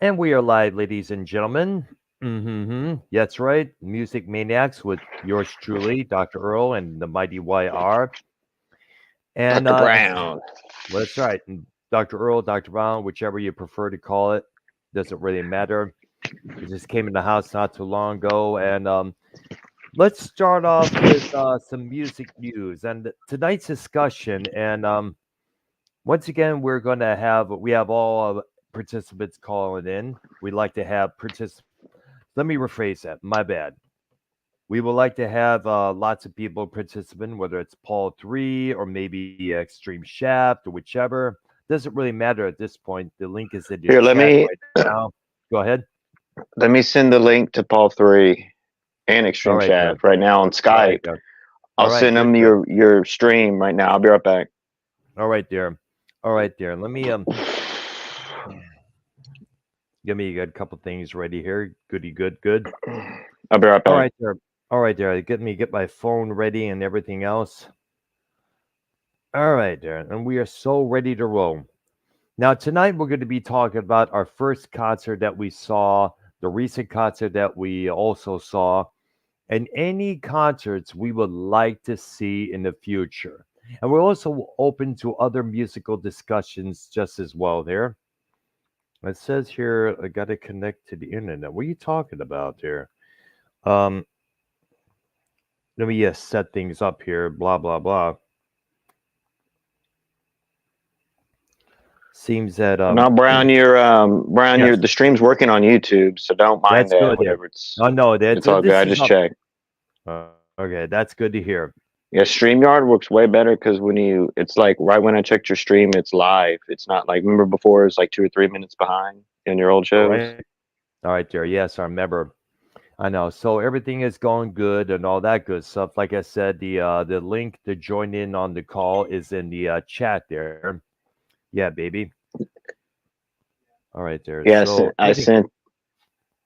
And we are live, ladies and gentlemen. That's right. Music Maniacs with yours truly, Dr. Earl and the mighty YR. And Dr. Brown. well, that's right. And Dr. Earl, Dr. Brown, whichever you prefer to call it, doesn't really matter. We just came in the house not too long ago. And let's start off with some music news and tonight's discussion. And once again, we have all participants calling in. We like to have participants. Let me rephrase that. My bad. We would like to have lots of people participant, whether it's Paul 3 or maybe Extreme Shaft or whichever. Doesn't really matter at this point. The link is in your Here, let chat me right now. Go ahead. let me send the link to Paul 3 and All Extreme right, there. Shaft right now on All right, Skype. there. All I'll right, send good, them good. your stream right now. I'll be right back. All right, there. All right, there. Let me give me a couple things ready here. Goody, good, good. I'll be right All back. right, there. All right, there. Get my phone ready and everything else. All right, there. And we are so ready to roll. Now, tonight we're going to be talking about our first concert that we saw, the recent concert that we also saw, and any concerts we would like to see in the future. And we're also open to other musical discussions just as well there. It says here, I got to connect to the internet. What are you talking about there? Um, Let me set things up here, blah, blah, blah. Seems that, Now, Brown, yes, the stream's working on YouTube, so don't mind that's that. good there. Whatever, Oh, no, it's all good. this I is just up. checked. Okay, that's good to hear. Yeah, StreamYard works way better because it's like right when I checked your stream, it's live. It's not like remember before it's like 2 or 3 minutes behind in your old All shows. right. All right, there. Yes, I remember. I know. So everything is going good and all that good stuff. Like I said, the link to join in on the call is in the chat there. Yeah, baby. All right, there. Yeah, So I everything. sent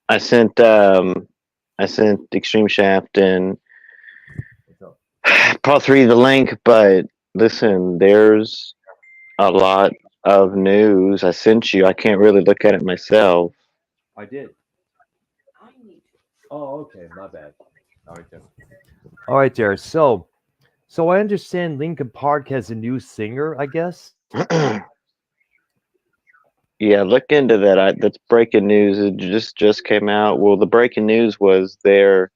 I sent um I sent Extreme Shaft and What's up? Paul 3 the link, but listen, there's a lot of news I sent you. I can't really look at it myself. I did. Oh, okay. My bad. All right, there. All right, there. So I understand Linkin Park has a new singer. I guess. Yeah, look into that. That's breaking news. It just came out. Well, the breaking news was they're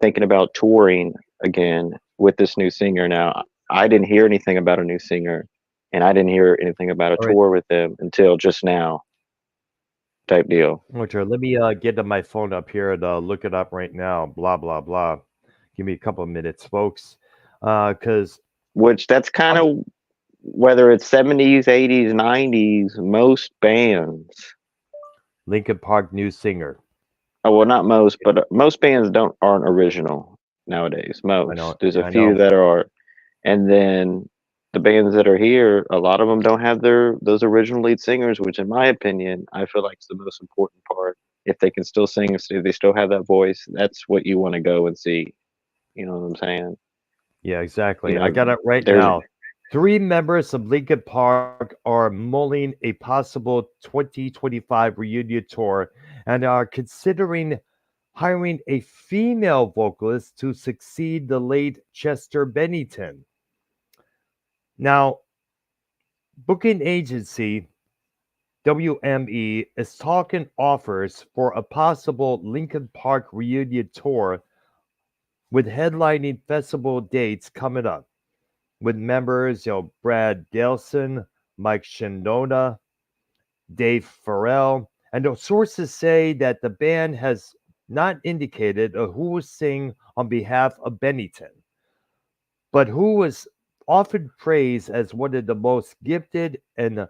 thinking about touring again with this new singer. Now, I didn't hear anything about a new singer, and I didn't hear anything about a All right. tour with them until just now, type deal. Which let me get to my phone up here and look it up right now. Blah blah blah. Give me a couple of minutes, folks. Because Which that's kind of whether it's 70s, 80s, 90s, most bands. Linkin Park new singer. Oh, well, not most, but most bands don't aren't original nowadays. I know. Most there's a I few know. that are, and then the bands that are here, a lot of them don't have those original lead singers, which, in my opinion, I feel like is the most important part. If they can still sing, if they still have that voice, that's what you want to go and see. You know what I'm saying? Yeah, You exactly. I know, got it right there's now. Three members of Linkin Park are mulling a possible 2025 reunion tour and are considering hiring a female vocalist to succeed the late Chester Bennington. Now, booking agency WME is talking offers for a possible Linkin Park reunion tour with headlining festival dates coming up with members, Brad Delson, Mike Shinoda, Dave Farrell, and the sources say that the band has not indicated who will sing on behalf of Bennington, but who was often praised as one of the most gifted and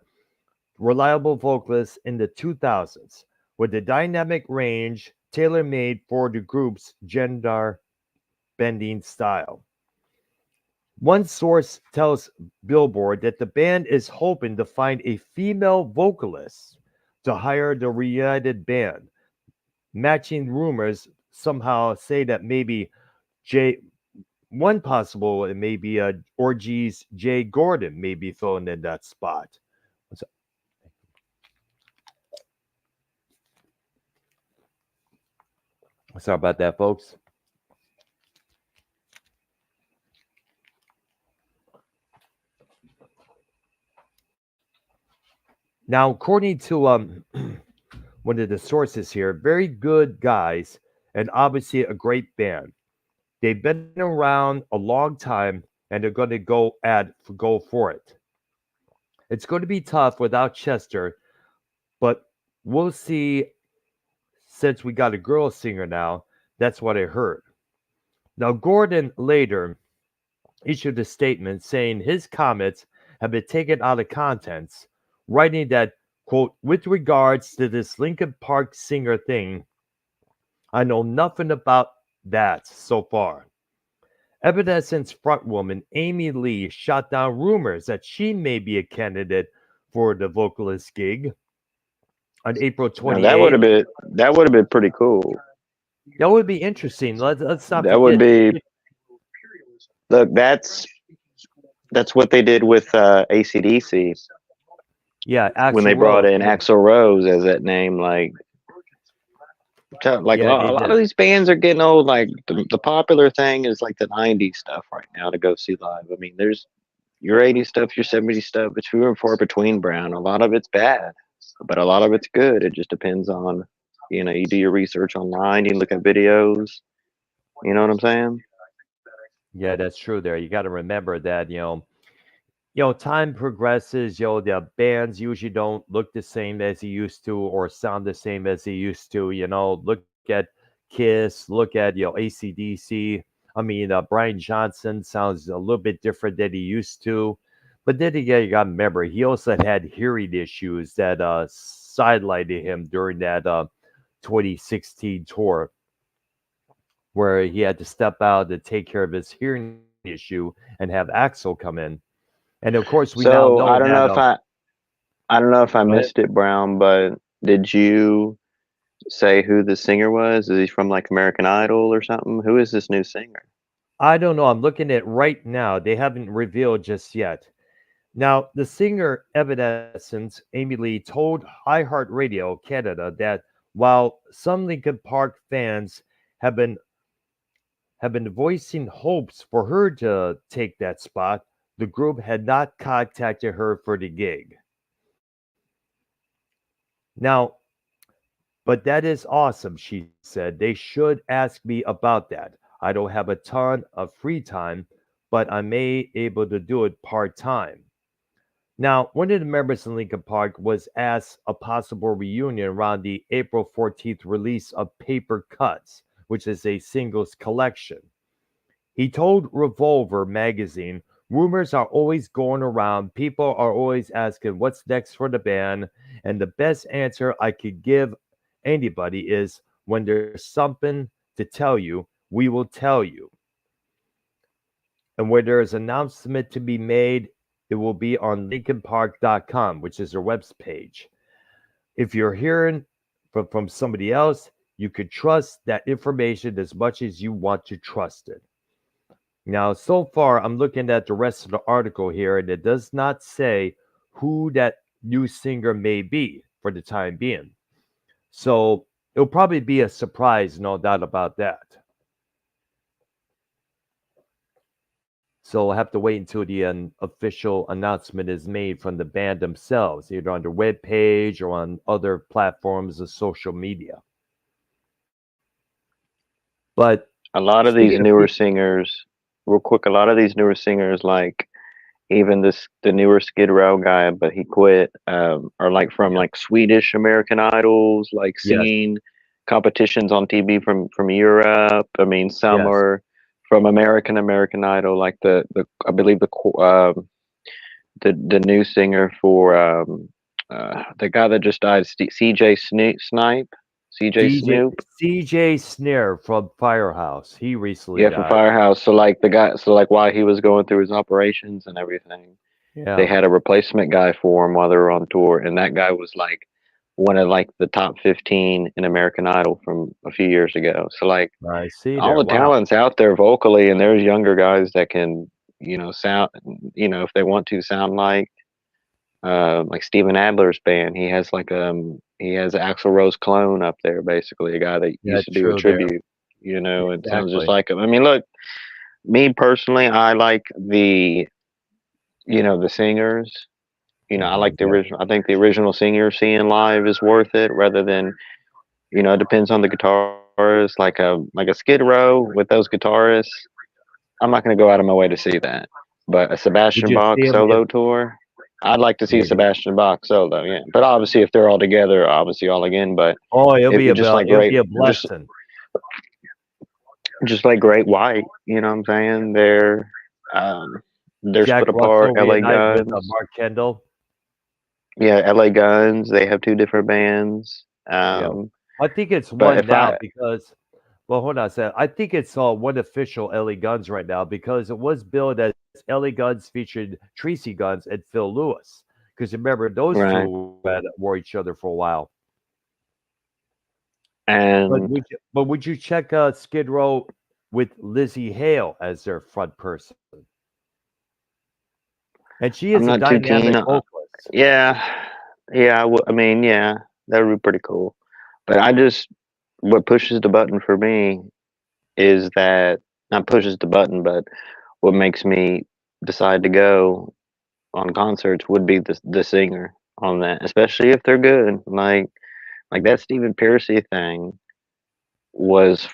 reliable vocalists in the 2000s, with a dynamic range tailor made for the group's gender bending style. One source tells Billboard that the band is hoping to find a female vocalist to hire the reunited band. Matching rumors somehow say that maybe Jay, one possible it may be Orgy's Jay Gordon may be filling in that spot. Sorry about that, folks. Now, according to one of the sources here, very good guys and obviously a great band. They've been around a long time and they're going to go for it. It's going to be tough without Chester, but we'll see. Since we got a girl singer now, that's what I heard. Now, Gordon later issued a statement saying his comments have been taken out of context, writing that, quote, with regards to this Lincoln Park singer thing, I know nothing about that so far. Evanescence frontwoman Amy Lee shot down rumors that she may be a candidate for the vocalist gig on April Now that would 28th. have been that would have been pretty cool. That would be interesting. Let's not That would forget. be look. That's what they did with ACDC Yeah, when they Axl brought Rose. in Yeah, Axl Rose as that name. Like yeah, a they lot did. of these bands are getting old. Like the popular thing is like the '90s stuff right now to go see live. I mean, there's your '80s stuff, your '70s stuff. It's few and far between. Brown. A lot of it's bad, but a lot of it's good. It just depends on, you do your research online. You look at videos. You know what I'm saying? Yeah, that's true. There, you got to remember that. Time progresses. The bands usually don't look the same as they used to, or sound the same as they used to. Look at Kiss. Look at AC/DC. I mean, Brian Johnson sounds a little bit different than he used to. But then again, you got to remember he also had hearing issues that sidelighted him during that 2016 tour, where he had to step out to take care of his hearing issue and have Axel come in. And of course, we now So know that. I don't know if I Go ahead. missed it, Brown, but did you say who the singer was? Is he from like American Idol or something? Who is this new singer? I don't know. I'm looking at right now. They haven't revealed just yet. Now, the singer Evanescence, Amy Lee, told iHeartRadio Canada that while some Linkin Park fans have been have been voicing hopes for her to take that spot, the group had not contacted her for the gig. Now, but that is awesome, she said. They should ask me about that. I don't have a ton of free time, but I may able to do it part time. Now, one of the members in Lincoln Park was asked a possible reunion around the April 14th release of Paper Cuts, which is a singles collection. He told Revolver magazine, rumors are always going around. People are always asking what's next for the band. And the best answer I could give anybody is when there's something to tell you, we will tell you. And where there is an announcement to be made, it will be on lincolnpark.com, which is their web page. If you're hearing from somebody else, you could trust that information as much as you want to trust it. Now, so far, I'm looking at the rest of the article here, and it does not say who that new singer may be for the time being. So it'll probably be a surprise, no doubt about that. So I'll have to wait until the official announcement is made from the band themselves, either on their webpage or on other platforms of social media. But A lot of these speaking of newer singers, real quick, a lot of these newer singers, like even the newer Skid Row guy, but he quit, are like from yeah, like Swedish American Idols, like yes, singing competitions on TV from Europe. I mean, some yes, are from American Idol, like the I believe the new singer for the guy that just died, CJ DJ Snoop. CJ Snare from Firehouse. He recently Yeah, from died. Firehouse. So like the guy, so like while he was going through his operations and everything, they Yeah, had a replacement guy for him while they were on tour, and that guy was like one of like the top 15 in American Idol from a few years ago. So like I see all there. the Wow. talent's out there vocally, and there's younger guys that can, sound, if they want to sound like Steven Adler's band. He has like he has Axl Rose clone up there, basically a guy that Yeah, used to do a true there. tribute. You know, it sounds just Exactly. like him. I mean, look, me personally, I like the singers. I Hmm. like the Yeah. original. I think the original singer seeing live is worth it, rather than it depends on the guitarist. Like a Skid Row with those guitarists, I'm not going to go out of my way to see that. But a Would Sebastian you Bach see him if solo tour, I'd like to see maybe? Sebastian Bach solo. Yeah, but obviously if they're all together, obviously all again. But Oh, if just like it'll great, be a just blessing. just like Great White, you know what I'm saying? Um, they're Jack split apart. Russell L.A. reunite with Guns, Mark Kendall. yeah, L.A. Guns. They have two different bands. Yeah. I think it's But one if now I because, well, hold on a second. I think it's one official Ellie Guns right now because it was billed as Ellie Guns featured Tracy Guns and Phil Lewis. Because remember, those right, two had wore each other for a while. and But would you check Skid Row with Lizzie Hale as their front person? And she is I'm a not too dynamic keen. vocalist. Yeah, yeah. I mean, yeah, that would be pretty cool. But what pushes the button for me is that not pushes the button, but what makes me decide to go on concerts would be the singer on that, especially if they're good. Like that Stephen Piercy thing was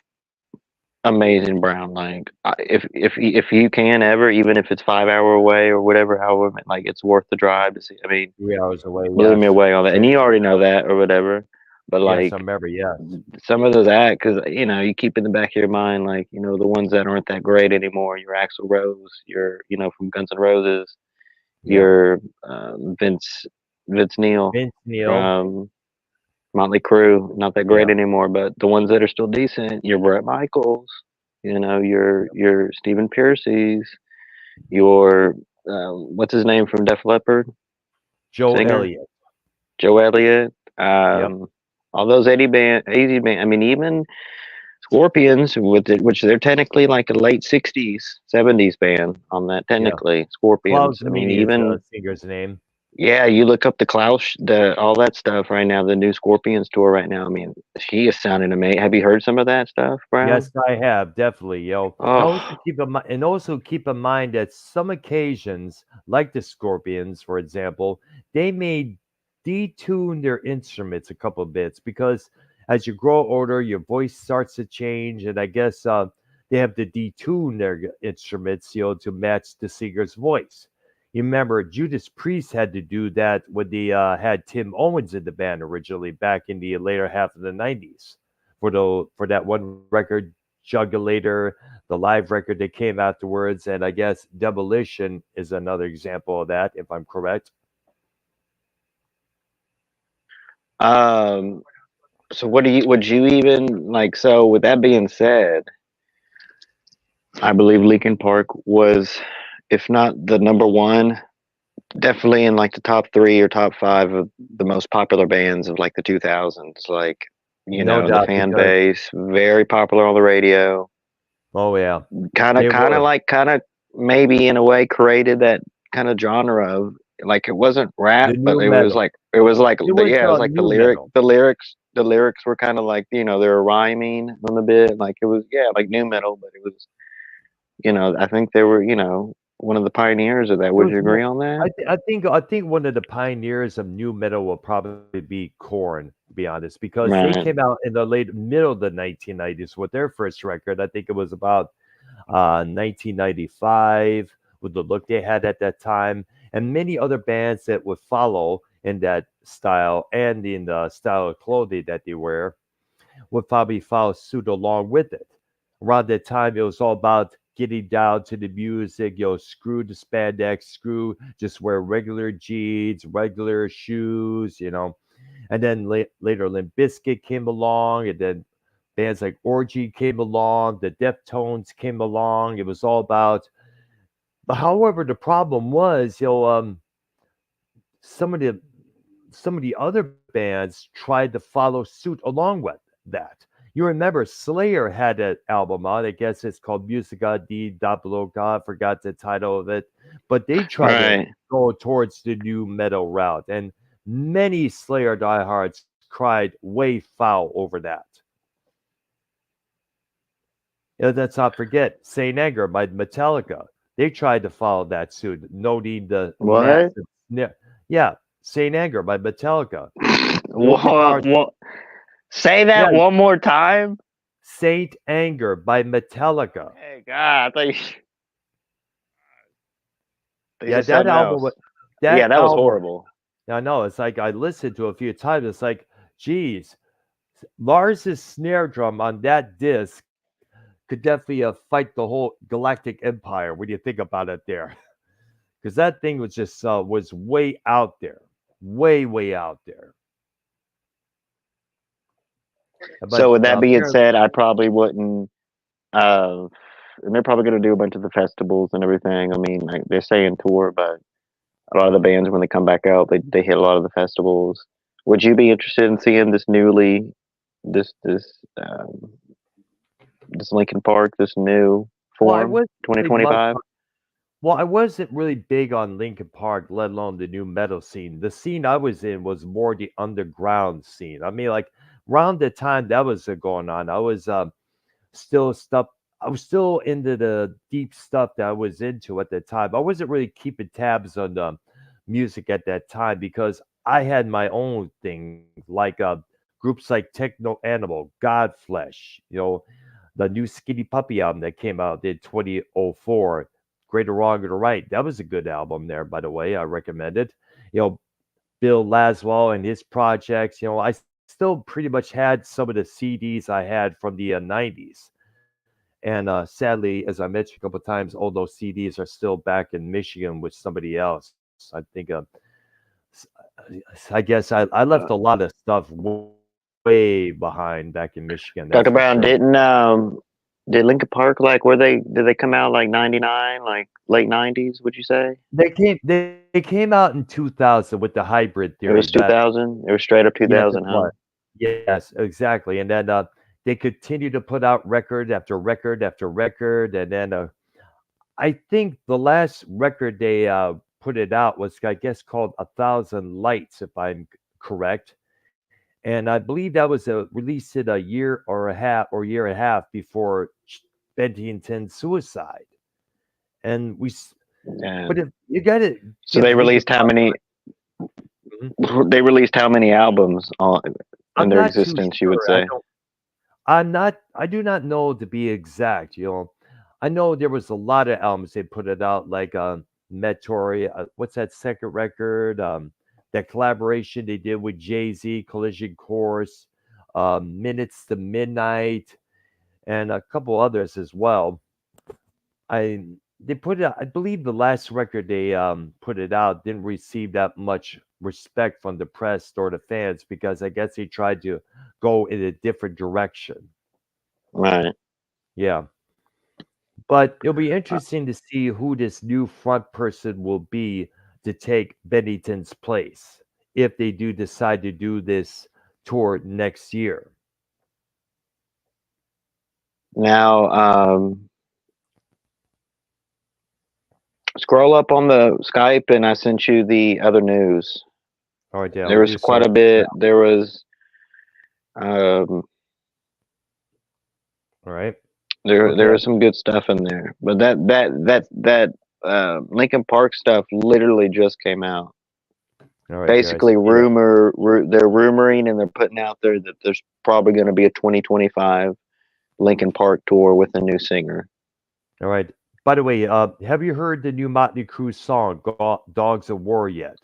amazing. Brown, like if you can ever, even if it's 5 hour away or whatever, however, like it's worth the drive to see. I mean, 3 hours away, blew me yes. away on that, and you Seriously. already know that or whatever. But Yes, I like remember, yes. some of those acts, because you keep in the back of your mind, like the ones that aren't that great anymore. Your Axl Rose, your from Guns N' Roses, Yeah. your Vince Neil Vince Neil. from Motley Crue, not that great Yeah. anymore. But the ones that are still decent, your Brett Michaels, your Stephen Piercy's, your what's his name from Def Leppard, Joe singer Elliott. Joe Elliott, Yep. all those 80 band. I mean, even Scorpions, which they're technically like a late '60s, '70s band on that. Yeah. Technically, Scorpions. Klaus I mean, Meany is the even singer's name. yeah, you look up the Klaus, the all that stuff right now. The new Scorpions tour right now. I mean, she is sounding amazing. Have you heard some of that stuff, Brown? Yes, I have definitely, yo. Oh, And also keep in mind that some occasions, like the Scorpions, for example, they may detune their instruments a couple of bits because as you grow older, your voice starts to change, and I guess they have to detune their instruments, to match the singer's voice. You remember Judas Priest had to do that when they had Tim Owens in the band originally back in the later half of the '90s for that one record, Jugulator, the live record that came afterwards, and I guess Demolition is another example of that, if I'm correct. um. So what do you? Would you even like? So with that being said, I believe Linkin Park was, if not the number one, definitely in like the top three or top five of the most popular bands of like the 2000s. Like, No the doubt, fan because base, very popular on the radio. oh yeah, Kind of, they kind of were like, kind of maybe in a way created that kind of genre of like it wasn't rap, the but new metal. It was yeah, it was like new metal. the lyrics were kind of like they were rhyming on the bit. Like it was like new metal, but it was I think they were one of the pioneers of that. It Would was you agree more. on that? I think one of the pioneers of new metal will probably be Korn, to be honest, because they Right. came out in the late middle of the 1990s with their first record. I think it was about 1995 with the look they had at that time, and many other bands that would follow in that style and in the style of clothing that they wear would probably follow suit along with it. Around that time, it was all about getting down to the music, screw the spandex, screw, just wear regular jeans, regular shoes, And then later, Limp Bizkit came along, and then bands like Orgy came along, the Deftones came along. It was all about. But however, the problem was, some of the some of the other bands tried to follow suit along with that. You remember Slayer had an album out. I guess it's called Musica di Diabolica. I forgot the title of it, but they tried to Right. go towards the new metal route, and many Slayer diehards cried way foul over that. Let's not forget Saint Anger by Metallica. They tried to follow that suit, noting the What? massive snare. Yeah, Saint Anger by Metallica. Little What? guitar. What? Say Yeah, that one more time. Saint Anger by Metallica. Okay, God, I thought they Yeah, just that something album. else. Yeah, That that was album. horrible. I know. It's like I listened to it a few times. It's like, geez, Lars's snare drum on that disc could definitely fight the whole Galactic Empire when you think about it there, because that thing was just was way out there, way out there. So But with that being apparently, said, I probably wouldn't. Uh, and they're probably going to do a bunch of the festivals and everything. I mean, like, they're saying tour, but a lot of the bands when they come back out, they hit a lot of the festivals. Would you be interested in seeing this this Lincoln Park, this new well, I form, was twenty really twenty much. five? Well, I wasn't really big on Linkin Park, let alone the new metal scene. The scene I was in was more the underground scene. I mean, like around the time that was going on, I was still stuff. I was still into the deep stuff that I was into at the time. I wasn't really keeping tabs on the music at that time because I had my own thing, like groups like Techno Animal, Godflesh, the new Skinny Puppy album that came out in 2004, Greater Wrong or the Right. That was a good album there, by the way. I recommend it. You know, Bill Laswell and his projects. I still pretty much had some of the CDs I had from the 90s. And sadly, as I mentioned a couple of times, all those CDs are still back in Michigan with somebody else. I think, I guess I left a lot of stuff way behind back in Michigan. Talk That's for about sure. did Lincoln Park, like, were they did they come out like 99, like late 90s? Would you say They came out in 2000 with the hybrid theory. it was That 2000? It was straight up Yes, it 2000, huh? was. Yes, exactly. And then they continue to put out record after record after record, and then I think the last record they put it out was, I guess, called A Thousand Lights, if I'm correct. And I believe that was released in a year or a half or year and a half before Bentington's suicide. And Yeah. but if you got to So give they Linkin released how Park. many? Mhm. They released how many albums in I'm their not too existence? You would sure. I say. don't. I'm not. I do not know to be exact. I know there was a lot of albums they put it out, like Metori. What's that second record? That collaboration they did with Jay Z, Collision Course, Minutes to Midnight, and a couple others as well. I they put it. I believe the last record they put it out didn't receive that much respect from the press or the fans because I guess they tried to go in a different direction. Right. Yeah. But it'll be Uh, interesting to see who this new front person will be to take Bennington's place if they do decide to do this tour next year. Now, scroll up on the Skype, and I sent you the other news. All right, yeah, There I'll was do so quite right a bit. now. There was um, All right. there Okay. was some good stuff in there, but that Lincoln Park stuff literally just came out. All right, here I Basically, see it. they're rumoring and they're putting out there that there's probably going to be a 2025 Lincoln Park tour with a new singer. All right. By the way, have you heard the new Motley Crue song "Dogs of War" yet?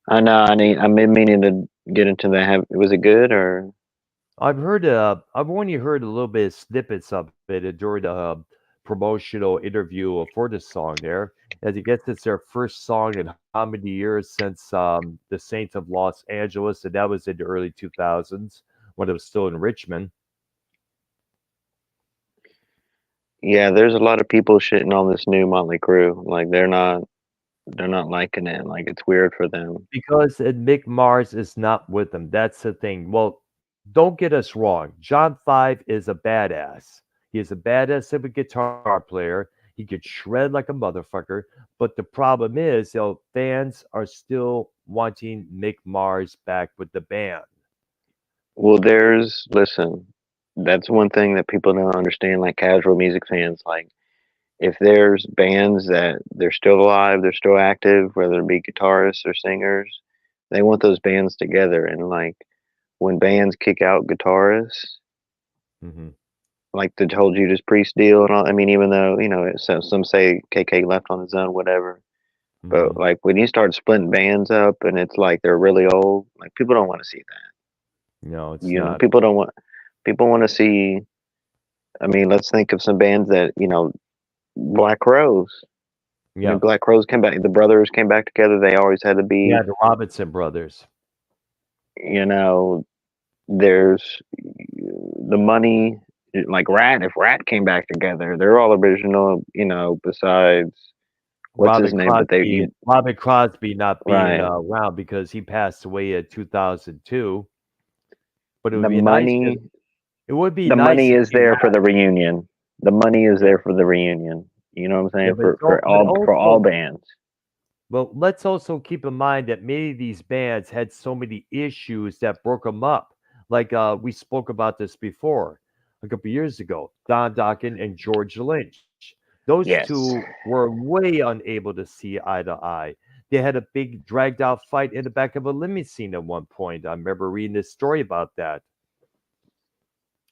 I know. I'm meaning to get into that. Was it good or? I've only heard a little bit of snippets of it during the promotional interview for the song there. As I guess it's their first song in how many years since the Saints of Los Angeles, and that was in the early 2000s when it was still in Richmond. Yeah, there's a lot of people shitting on this new Motley Crue. Like they're not liking it. Like it's weird for them. Because Mick Mars is not with them. That's the thing. Well, don't get us wrong. John Five is a badass. He is a badass of a guitar player. He could shred like a motherfucker. But the problem is, fans are still wanting Mick Mars back with the band. Well, listen, that's one thing that people don't understand, like casual music fans. Like, if there's bands that they're still alive, they're still active, whether it be guitarists or singers, they want those bands together. And like, when bands kick out guitarists, Hmm. like the whole Judas Priest deal and all, I mean, even though, some say KK left on his own, whatever. But Hmm. like, when you start splitting bands up and it's like they're really old, like, people don't want to see that. No, it's not. People want to see. I mean, let's think of some bands that, Black Crowes. I mean, Yeah. Black Crowes came back. The brothers came back together. They always had to Yeah, be. the Robinson brothers. You know, there's the money. Like Rat, if Rat came back together, they're all original. Besides what's his name, but Robert Crosby not being right. around because he passed away in 2002. But The money, it would be the nice money to is see there for Rat. the reunion. The money is Yeah, there for the reunion. You know what I'm yeah, saying? For all bands. but let's also keep in mind that many of these bands had so many issues that broke them up. Like we spoke about this before a couple years ago. Don Dokken and George Lynch. Those two Yes. were way unable to see eye to eye. They had a big dragged out fight in the back of a limousine at one point. I remember reading this story about that.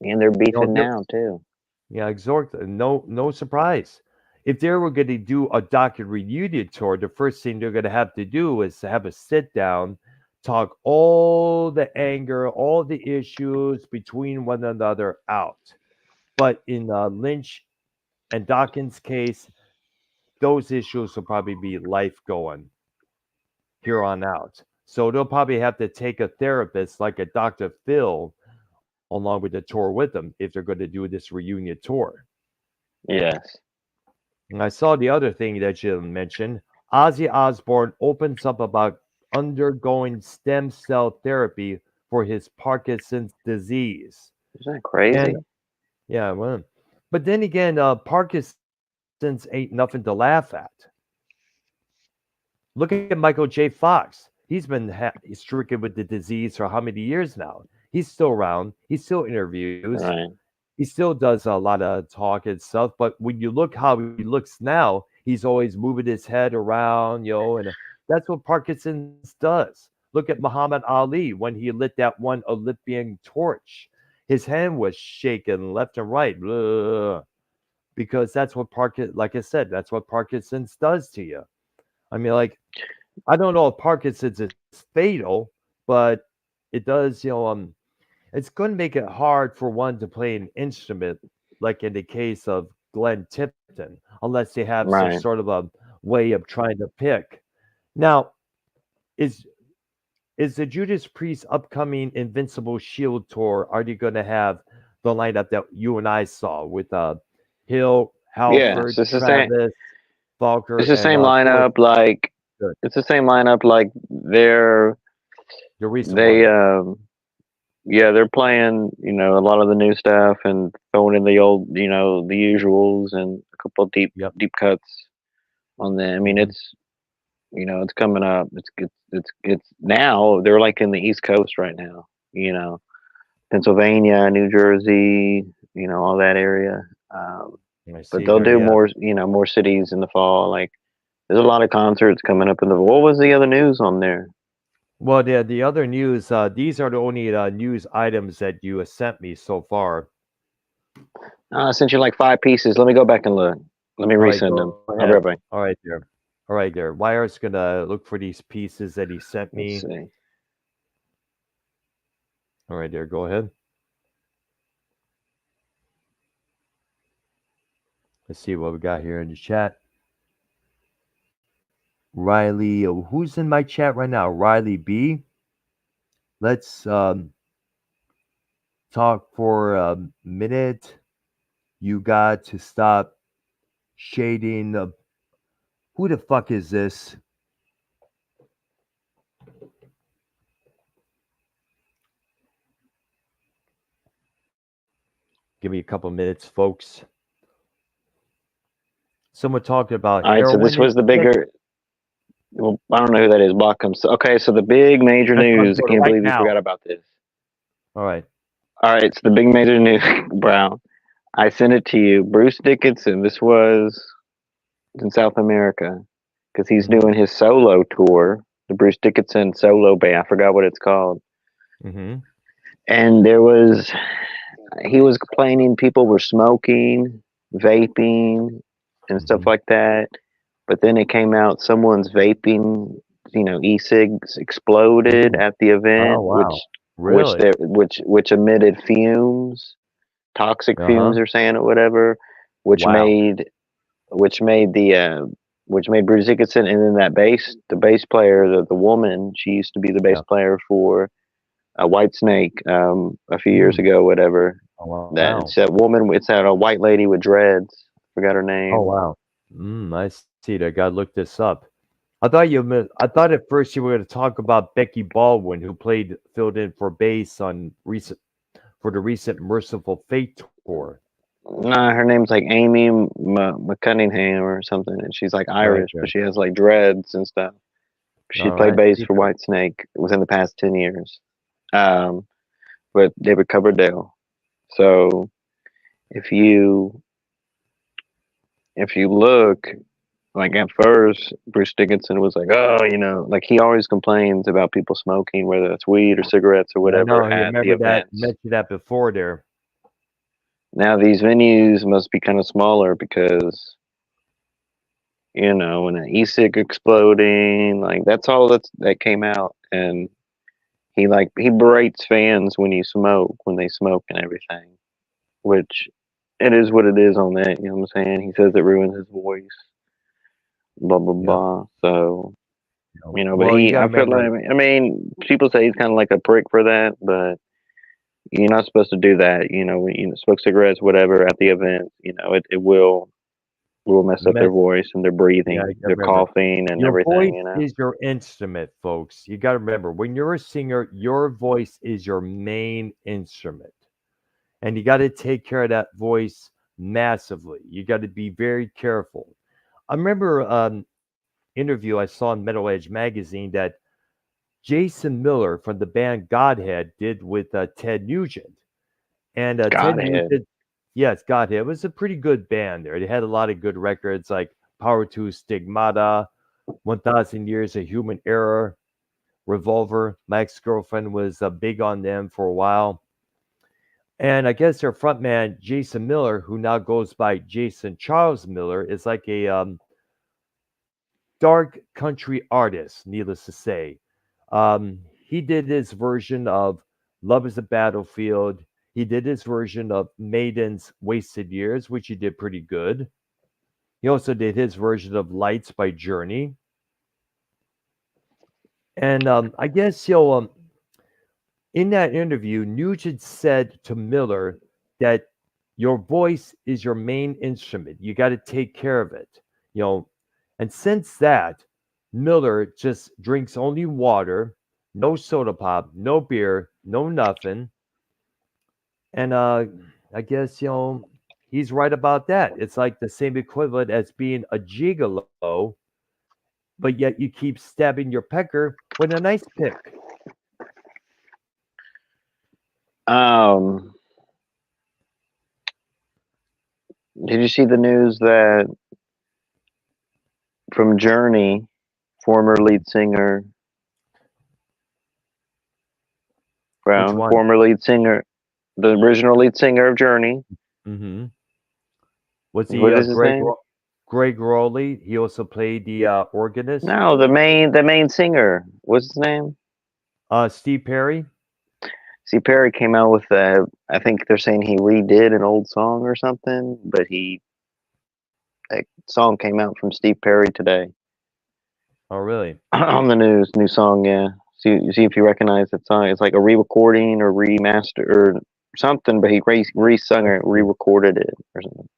And they're You know, beefing now too. yeah, exhort. No surprise. If they were going to do a docket reunion tour, the first thing they're going to have to do is to have a sit down, talk all the anger, all the issues between one another out. But in Lynch and Dawkins' case, those issues will probably be life going here on out. So they'll probably have to take a therapist like a Dr. Phil along with the tour with them if they're going to do this reunion tour. Yes. And I saw the other thing that you mentioned. Ozzy Osbourne opens up about undergoing stem cell therapy for his Parkinson's disease. Isn't that And crazy? yeah, well, but then again, Parkinson's ain't nothing to laugh at. Look at Michael J. Fox. He's been stricken with the disease for how many years now? He's still around. He still interviews. Right. He still does a lot of talk and stuff. But when you look how he looks now, he's always moving his head around, and that's what Parkinson's does. Look at Muhammad Ali when he lit that one Olympian torch. His hand was shaking left and right, blah, because that's what like I said, that's what Parkinson's does to you. I mean, like, I don't know if Parkinson's is fatal, but it does, it's going to make it hard for one to play an instrument, like in the case of Glenn Tipton, unless they have some Right. sort of a way of trying to pick. Now, is is the Judas Priest upcoming Invincible Shield tour? Are they going to have the lineup that you and I saw with Hill, Yes. Halford, Travis, Falker, It's the and same Torch? lineup. Like Good, it's the same lineup. Like the recent they one. yeah, they're playing. A lot of the new stuff and throwing in the old. The usuals and a couple of deep Yep. deep cuts on them. I mean, Hmm. it's coming up. It's now they're like in the East Coast right now. Pennsylvania, New Jersey, all that area. I But see they'll there. do Yeah. more cities in the fall. Like there's a lot of concerts coming up in the. What was the other news on there? Well, the other news, these are the only news items that you have sent me so far. I sent you like 5 pieces. Let me go back and look. Let me All right, resend go them. ahead. I'll be right back. All right, there. All right, there. Wire's gonna look for these pieces that he sent Let's me. see. All right, there. Go ahead. Let's see what we got here in the chat. Riley, who's in my chat right now? Riley B. Let's talk for a minute. You got to stop shading. Who the fuck is this? Give me a couple minutes, folks. Someone talking about All right. So heroin this and was the shit. bigger. Well, I don't know who that is. Bacham. So, okay. So the big major That's what I'm news. I doing can't right believe you now. forgot about this. All right. All right, so the big major news, Brown. I sent it to you. Bruce Dickinson. This was in South America because he's Mm-hmm. doing his solo tour, the Bruce Dickinson solo band. I forgot what it's called. Mm-hmm. And he was complaining people were smoking, vaping, and stuff Mm-hmm. like that. But then it came out someone's vaping, e-cigs exploded Mm. at the Oh event, wow. Really? which emitted fumes, toxic fumes, Uh-huh. they're saying or whatever, which Wow. made which made the which made Bruce Dickinson, and then the bass player, the woman, she used to be the bass Yeah. player for White Snake a few years Mm. ago, whatever. Oh wow. That it's that woman. It's that a white lady with dreads. Forgot her Oh name. wow. I see. I gotta look this up. I thought at first you were going to talk about Becky Baldwin, who filled in for bass for the recent Merciful Fate tour. Nah, her name's like Amy McCunningham or something, and she's like Right Irish, there. but she has like dreads and stuff. She All played right. bass See for there. White Snake within the past 10 years, um, with David Coverdale. So if you if you look, like at first, Bruce Dickinson was like, oh, like he always complains about people smoking, whether it's weed or cigarettes or Yeah, I whatever, know. You at the remember that? You events. mentioned that before there. Now these venues must be kind of smaller because when an e-cig exploding, like that's all that came out, and he berates fans when they smoke and everything, which it is what it is on that. You know what I'm saying? He says it ruins his voice, blah blah Yeah. blah. So but Well, you got to I feel remember. like, I mean, people say he's kind of like a prick for that, but you're not supposed to do that. When smoke cigarettes, whatever, at the event, it will mess up their Met, voice and their yeah, you breathing, got to their remember. coughing and Your voice everything. is your instrument, folks. You got to remember when you're a singer, your voice is your main instrument. And you got to take care of that voice massively. You got to be very careful. I remember interview I saw in Metal Edge magazine that Jason Miller from the band Godhead did with Ted Nugent. And Ted Godhead. Nugent, yes, Godhead, it was a pretty good band there. They had a lot of good records like Power to Stigmata, 1000 Years of Human Error, Revolver. My ex girlfriend was big on them for a while. And I guess their frontman, Jason Miller, who now goes by Jason Charles Miller, is like a dark country artist, needless to say. He did his version of Love is a Battlefield. He did his version of Maiden's Wasted Years, which he did pretty good. He also did his version of Lights by Journey. And I guess, in that interview, Nugent said to Miller that your voice is your main instrument. You got to take care of it, you know. And since that, Miller just drinks only water, no soda pop, no beer, no nothing. And I guess, he's right about that. It's like the same equivalent as being a gigolo, but yet you keep stabbing your pecker with a nice pick. Um, did you see the news that from Journey, former lead singer Which Brown, one? former lead singer, the original lead singer of Journey? Hmm. Was he What is his name? Greg Rowley? He also played the organist. No, the main singer. What's his name? Steve Perry. See, Perry came out with I think they're saying he redid an old song or something, but that song came out from Steve Perry today Oh, really? on the news. New song, yeah. See if you recognize that song. It's like a re-recording or remaster or something, but he re-sung Let's it, see. re-recorded it or something.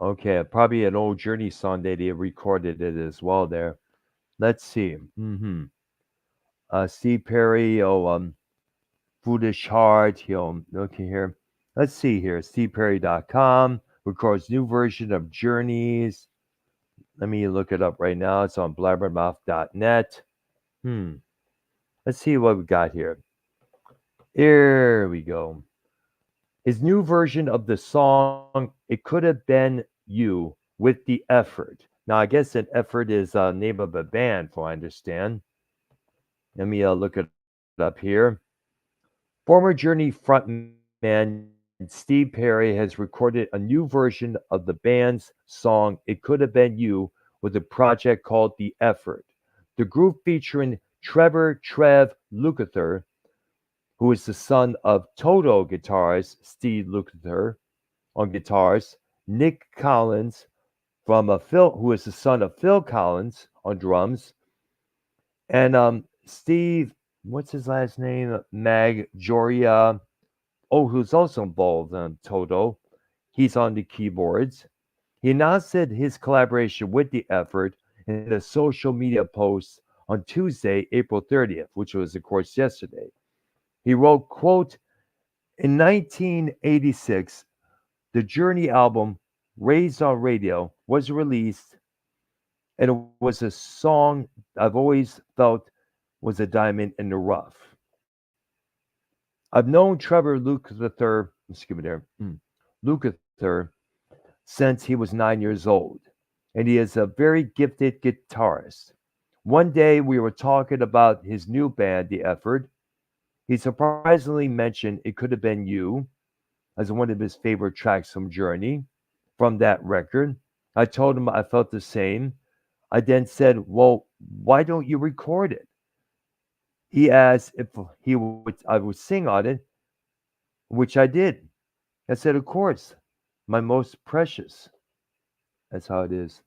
Okay, probably an old Journey song that he recorded it as well. There. Let's see. Steve Perry. Oh, Foolish Heart. Okay here. Let's see here. StevePerry.com records new version of Journeys. Let me look it up right now. It's on blabbermouth.net. Hmm. Let's see what we got here. Here we go. His new version of the song "It Could Have Been You" with the effort. Now, I guess an effort is a name of a band, for I understand. Let me look it up here. Former Journey frontman Steve Perry has recorded a new version of the band's song "It Could Have Been You" with a project called The Effort. The group featuring Trev Lukather, who is the son of Toto guitarist Steve Lukather on guitars, Nick Collins from who is the son of Phil Collins on drums, and Steve, what's his last name? Maggiora, who's also involved in Toto. He's on the keyboards. He announced that his collaboration with the effort in a social media post on Tuesday, April 30th, which was, of course, yesterday. He wrote, quote, in 1986, the Journey album Raised on Radio was released, and it was a song I've always felt was a diamond in the rough. I've known Trevor Lukather, excuse me there, Lukather, since he was 9 years old, and he is a very gifted guitarist. One day we were talking about his new band, The Effort. He surprisingly mentioned It Could Have Been You as one of his favorite tracks from Journey from that record. I told him I felt the same. I then said, "Well, why don't you record it?" He asked if I would sing on it, which I did. I said, "Of course, my most precious." That's how it is.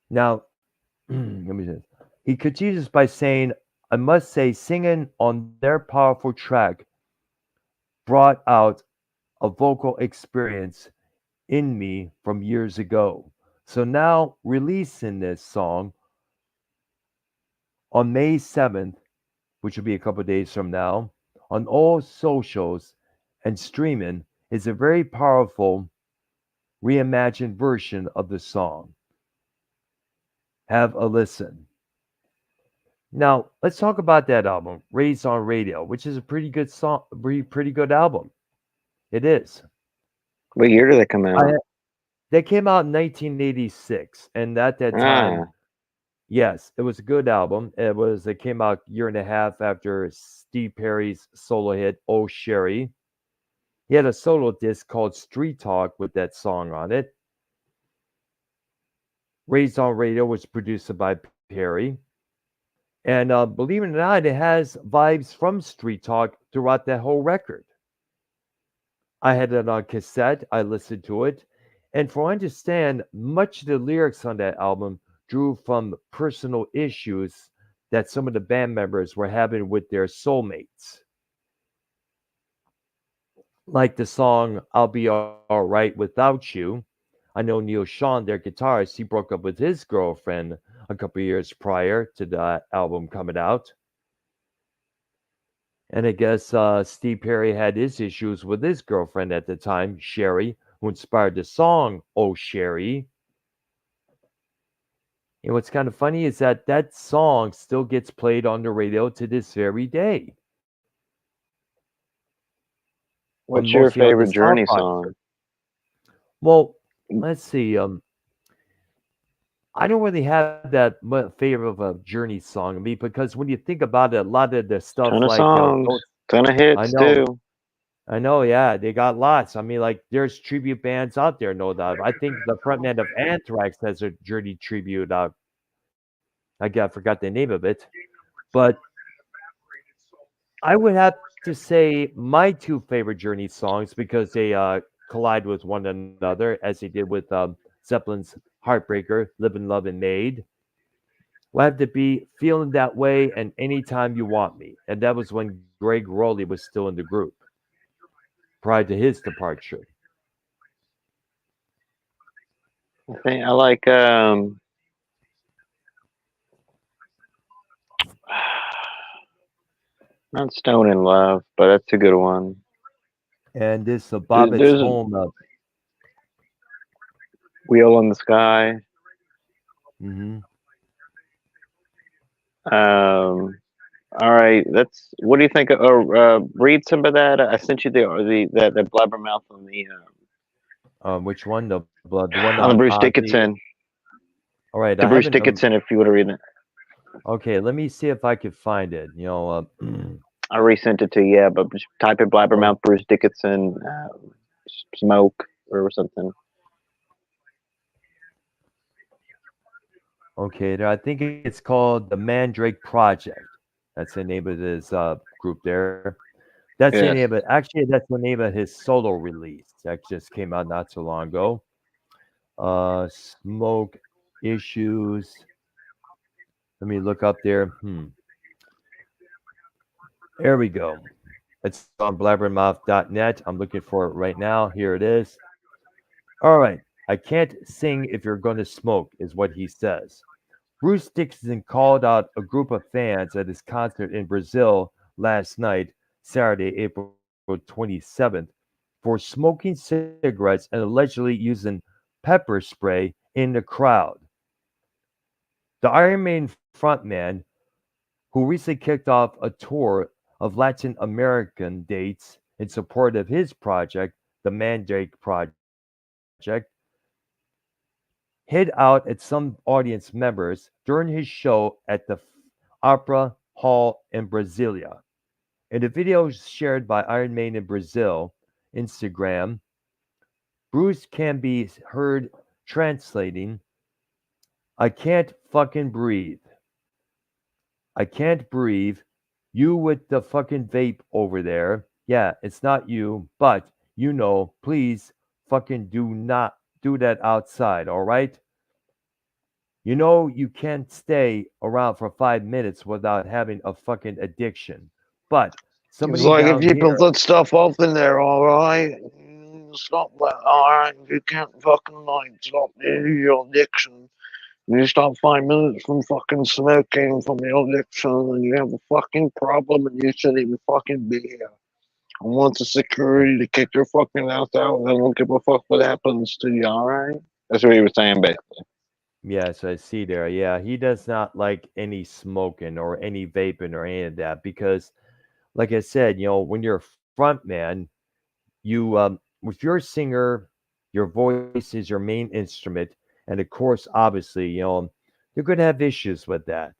Now, let me say this. He continues by saying, "I must say, singing on their powerful track brought out a vocal experience in me from years ago. So now releasing this song on May 7th, which will be a couple of days from now, on all socials and streaming is a very powerful reimagined version of the song. Have a listen. Now, let's talk about that album, Raised on Radio, which is a pretty good song, pretty good album. It is. What year did they come I out? They came out in 1986, and at that time, Ah, yes, it was a good album. It came out a year and a half after Steve Perry's solo hit "Oh Sherry." He had a solo disc called Street Talk with that song on it. Raised on Radio was produced by Perry. And believe it or not, it has vibes from Street Talk throughout that whole record. I had it on cassette. I listened to it. And for I understand, much of the lyrics on that album drew from personal issues that some of the band members were having with their soulmates. Like the song "I'll Be Alright Without You." I know Neil Sean, their guitarist, he broke up with his girlfriend a couple years prior to the album coming out. And I guess Steve Perry had his issues with his girlfriend at the time, Sherry, who inspired the song "Oh Sherry." And what's kind of funny is that that song still gets played on the radio to this very day on what's your mostly on the favorite South Journey Rock. song? Well, let's see. I don't really have that favor of a Journey song. I mean, because when you think about it, a lot of the stuff Ton of like songs, ton of I hits know, too. yeah, they got lots. I mean, like there's tribute bands out there, no doubt. I think the frontman of Anthrax has a Journey tribute out. Forgot the name of it, but I would have to say my two favorite Journey songs because they collide with one another as they did with Zeppelin's Heartbreaker, Live and Love and Made. Will have to be Feeling That Way and Anytime You Want Me. And that was when Greg Rowley was still in the group prior to his departure. I like not Stone in Love, but that's a good one. And this Bobbitt's There's a Home. Wheel in the Sky. Mhm. Um, All right, that's. What do you think? Read some of that. I sent you the blabbermouth Which one? The blood, the one on the Bruce on the. Dickinson. All right, The I Bruce haven't. Dickinson, if you want to read it. Okay, let me see if I could find it. I resent it to you, yeah, but just type in Oh, blabbermouth Bruce Dickinson smoke or something. okay. There, I think it's called the Mandrake Project. That's the name of this group there. That's the name of Yes. it. Actually, that's the name of his solo release that just came out not so long ago. Smoke issues. Let me look up there. There we go. It's on blabbermouth.net. I'm looking for it right now. Here it is. All right. I can't sing if you're going to smoke, is what he says. Bruce Dickinson called out a group of fans at his concert in Brazil last night, Saturday, April 27th, for smoking cigarettes and allegedly using pepper spray in the crowd. The Iron Maiden frontman, who recently kicked off a tour of Latin American dates in support of his project, the Mandrake Project, hid out at some audience members during his show at the Opera Hall in Brasilia. In the video shared by Iron Maiden in Brazil Instagram, Bruce can be heard translating, I can't fucking breathe. I can't breathe. You with the fucking vape over there. Yeah, it's not you, but please fucking do not do that outside, all right? You know you can't stay around for 5 minutes without having a fucking addiction. But It's somebody like if down you put here, that stuff off in there, alright? Stop that, alright? You can't fucking, like, stop your addiction. You stop 5 minutes from fucking smoking from your addiction, and you have a fucking problem, and you shouldn't even fucking be here. I want the security to kick your fucking ass out, and I don't give a fuck what happens to you, alright? That's what he was saying, basically. yes, I see there. Yeah, he does not like any smoking or any vaping or any of that because, like I said, when you're a front man, if you're a singer, your voice is your main instrument, and of course, obviously, you're going to have issues with that.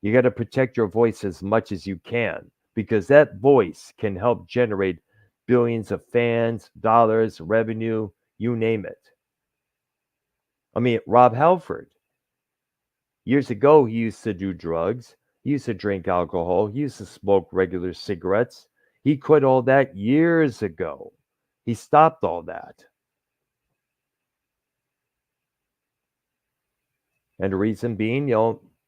You got to protect your voice as much as you can because that voice can help generate billions of fans, dollars, revenue, you name it. I mean, Rob Halford, years ago, he used to do drugs, he used to drink alcohol, he used to smoke regular cigarettes. He quit all that years ago. He stopped all that. And the reason being,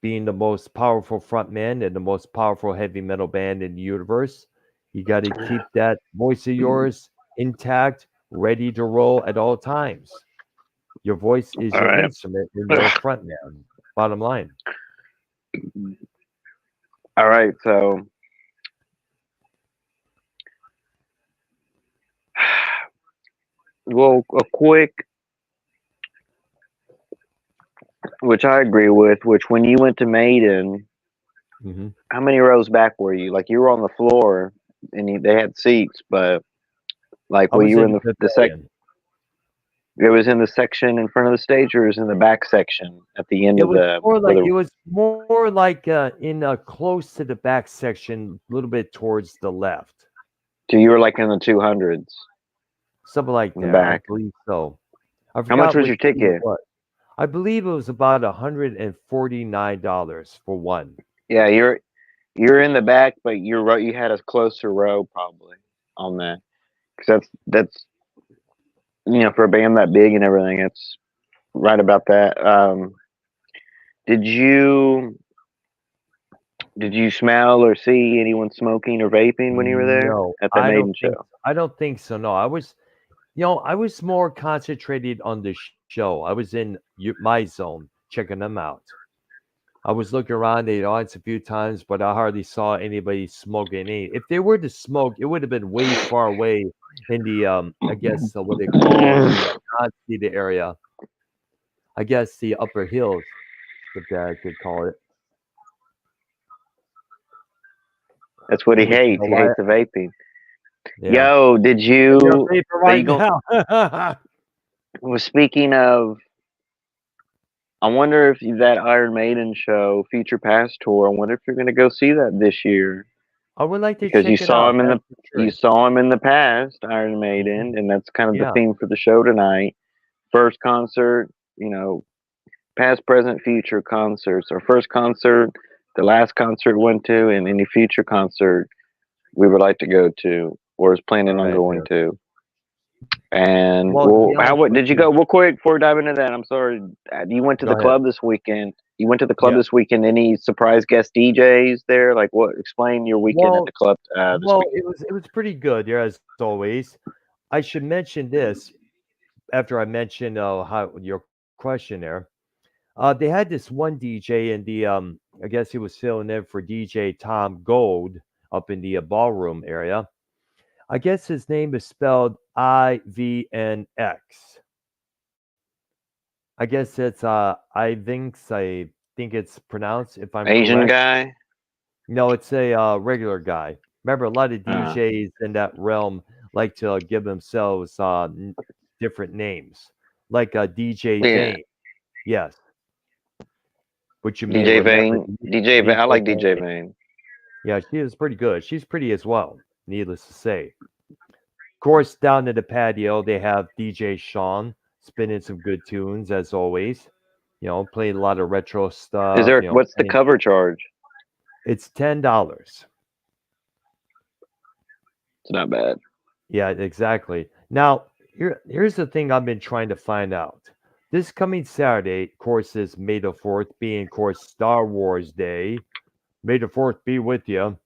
being the most powerful frontman and the most powerful heavy metal band in the universe, you got to keep that voice of yours intact, ready to roll at all times. Your voice is your Alright. instrument when you're a frontman. Bottom line. All right, so well, a quick, which I agree with. Which when you went to Maiden, Hmm. how many rows back were you? Like you were on the floor, and they had seats, but like I were was you in in the the sec? pavilion. It was in the section in front of the stage, or it was in the back section at the end It of was the more where like the. in close to the back section, a little bit towards the left, So you were like in the 200s something like in the that. I back. believe so. I How much forgot was which your seat it ticket? was. I believe it was about $149 for one. Yeah, you're in the back, but you're right. You had a closer row probably on that because that's for a band that big and everything, it's right about that. Did you did you smell or see anyone smoking or vaping when you were there No, at that Maiden show? I don't think so. No, I was more concentrated on the show. I was in my zone checking them out. I was looking around the audience a few times, but I hardly saw anybody smoking any. If they were to smoke, it would have been way far away in the I guess what they call the non-seated area. I guess the upper hills, if that I could call it. That's what he Which you hates. know He why? hates the vaping. Yeah. Yo, did And you're a you? vapor Are right you going? now. Well, speaking of, I wonder if that Iron Maiden show, Future Past tour. I wonder if you're going to go see that this year I would like to because you check it saw out. him in That's the for you sure. saw him in the past, Iron Mhm. Maiden, and that's kind of the Yeah. theme for the show tonight. First concert, past, present, future concerts. Our first concert, the last concert we went to, and any future concert we would like to go to or is All planning on right, going dude. to. And Well, to well, be honest with did you you, go? Real quick before we dive into that, I'm sorry. You went to go the ahead. club this weekend. You went to the club Yeah. this weekend. Any surprise guest DJs there? Like, what? Explain your weekend at Well, the club this well, weekend. it was pretty good, yeah, as always. I should mention this after I mention how your question there. They had this one DJ in the I guess he was filling in for DJ Tom Gold up in the ballroom area. I guess his name is spelled IVNX. I guess it's I think it's pronounced if I'm Asian correct. guy. No, it's a regular guy. Remember, a lot of Uh, DJs in that realm like to give themselves different names, like DJ yeah, Vane. Yes, which you may DJ remember. Vane. DJ Vane. I DJ like DJ Vane. Vane. Yeah, she is pretty good. She's pretty as well, needless to say. Of course, down in the patio, they have DJ Sean spinning some good tunes as always. Playing a lot of retro Is stuff. there? What's the cover charge? It's $10. It's not bad. Yeah, exactly. Now, here's the thing I've been trying to find out. This coming Saturday, of course, is May the 4th, being, of course, Star Wars Day. May the 4th be with you.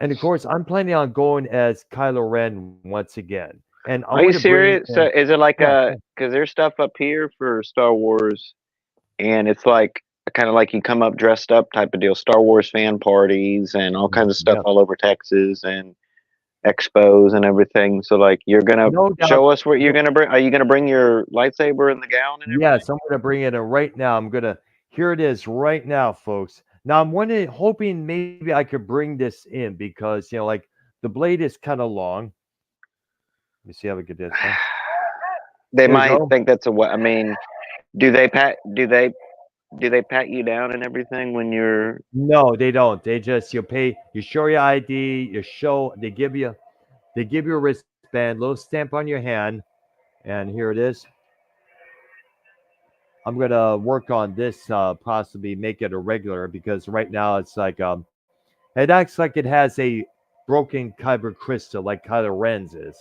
And of course, I'm planning on going as Kylo Ren once again. And I Are want you to bring serious? So in, is it like yeah, a? Because there's stuff up here for Star Wars, and it's like kind of like you come up dressed up type of deal. Star Wars fan parties and all kinds of stuff yeah, all over Texas and expos and everything. So like you're gonna no doubt. show us what you're no- gonna bring. Are you gonna bring your lightsaber and the gown and everything? Yes, I'm going to bring it in right now. Here it is right now, folks. Now, I'm wondering, hoping maybe I could bring this in because, like the blade is kind of long. Let me see how we get this. Huh? They There you might go. think that's a what. I mean, do they pat? Do they pat you down and everything when you're? No, they don't. They just you show your ID, they give you a wristband, little stamp on your hand, and here it is. I'm gonna work on this, possibly make it a regular because right now it's like it acts like it has a broken kyber crystal like Kylo Ren's is.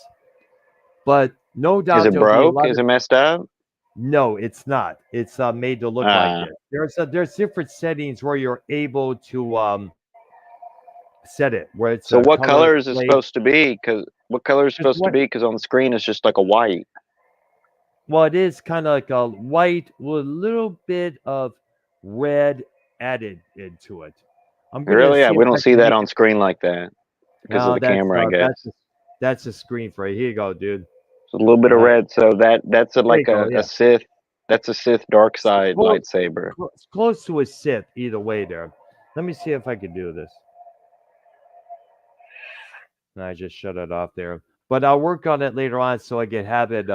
But no Is doubt it there'll be a broke? lot Is of it messed up? no, it's not. It's made to look like Uh, this. There's different settings where you're able to set it where it's a so what color color is it blade. supposed to be? Because what color is it Just supposed to what? be? Because on the screen it's just like a white. Well, it is kind of like a white with a little bit of red added into it. I'm gonna Really? Yeah, see if we don't I see can that make on it. screen like that because of Now the camera, I that's guess. that's a screen for you. Here you go, dude. So a little bit of Uh, red. So that's there you like go. a Yeah, Sith. That's a Sith dark it's side lightsaber. close to a Sith either way. There. Let me see if I can do this. And I just shut it off there. But I'll work on it later on so I can have it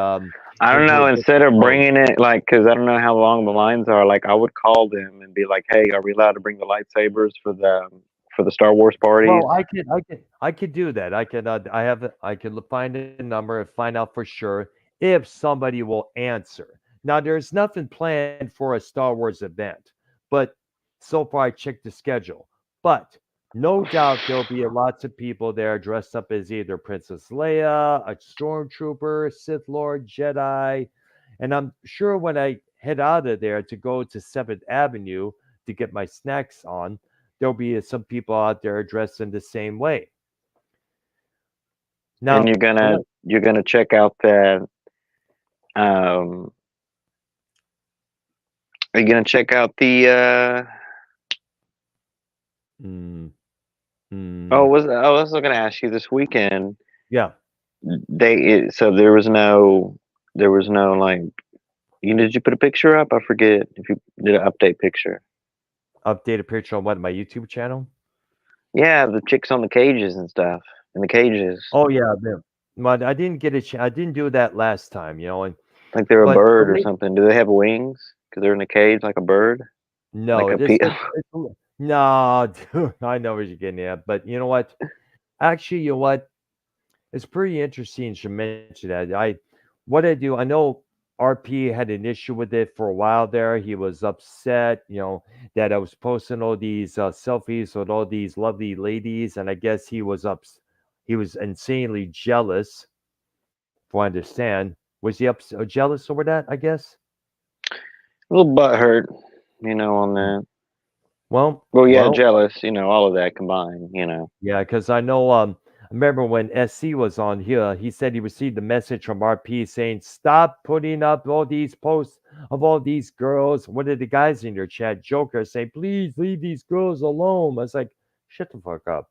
I don't into a know. Instead different of mode. bringing it like, because I don't know how long the lines are. Like, I would call them and be like, "Hey, are we allowed to bring the lightsabers for the Star Wars parties?" Well, I could do that. I can find a number and find out for sure if somebody will answer. Now, there's nothing planned for a Star Wars event, but so far I checked the schedule. But no doubt there'll be lots of people there dressed up as either Princess Leia, a stormtrooper, Sith Lord, Jedi, and I'm sure when I head out of there to go to Seventh Avenue to get my snacks on there'll be some people out there dressed in the same way. And Now, you're gonna check out that. Um, are you gonna check out the? mm, Oh, mm, I was gonna ask you this weekend. yeah, So there was no like. Did you put a picture up? I forget if you did an update picture. update a picture on what my YouTube channel. Yeah, the chicks on the cages and stuff. In the cages. Oh yeah, but I didn't get a I didn't do that last time, and Like they're a but bird or something. Do they have wings? Because they're in a cage like a bird? Like no, a pe no, dude, I know what you're getting at, but you know what? Actually, you know what? It's pretty interesting you should mention that. What I do, I know RP had an issue with it for a while there. He was upset, that I was posting all these selfies with all these lovely ladies, and I guess he was insanely jealous. If I understand, was he jealous over that? I guess. A little butt hurt, on Mm. that. Well, Well, yeah, well, jealous, all of that combined. yeah, because I know. I remember when SC was on here, he said he received a message from RP saying, "Stop putting up all these posts of all these girls." What did the guys in your chat, Joker, say? Please leave these girls alone. I was like, "Shut the fuck up.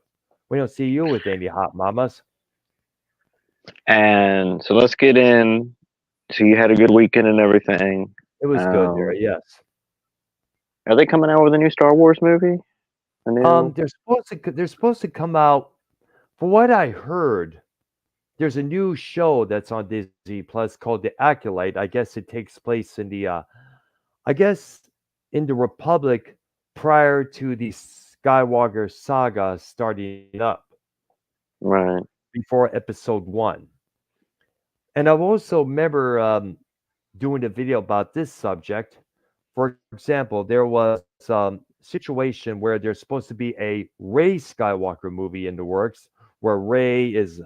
We don't see you with any hot mamas." And so let's get in. So you had a good weekend and everything. It was good there. Um, Yes. are they coming out with a new Star Wars movie? A new? They're supposed to come out. For what I heard, there's a new show that's on Disney Plus called The Acolyte. I guess it takes place in the I guess in the Republic prior to the Skywalker saga starting up Right. before Episode One. And I also remember doing a video about this subject. For example, there was situation where there's supposed to be a Rey Skywalker movie in the works, where Rey is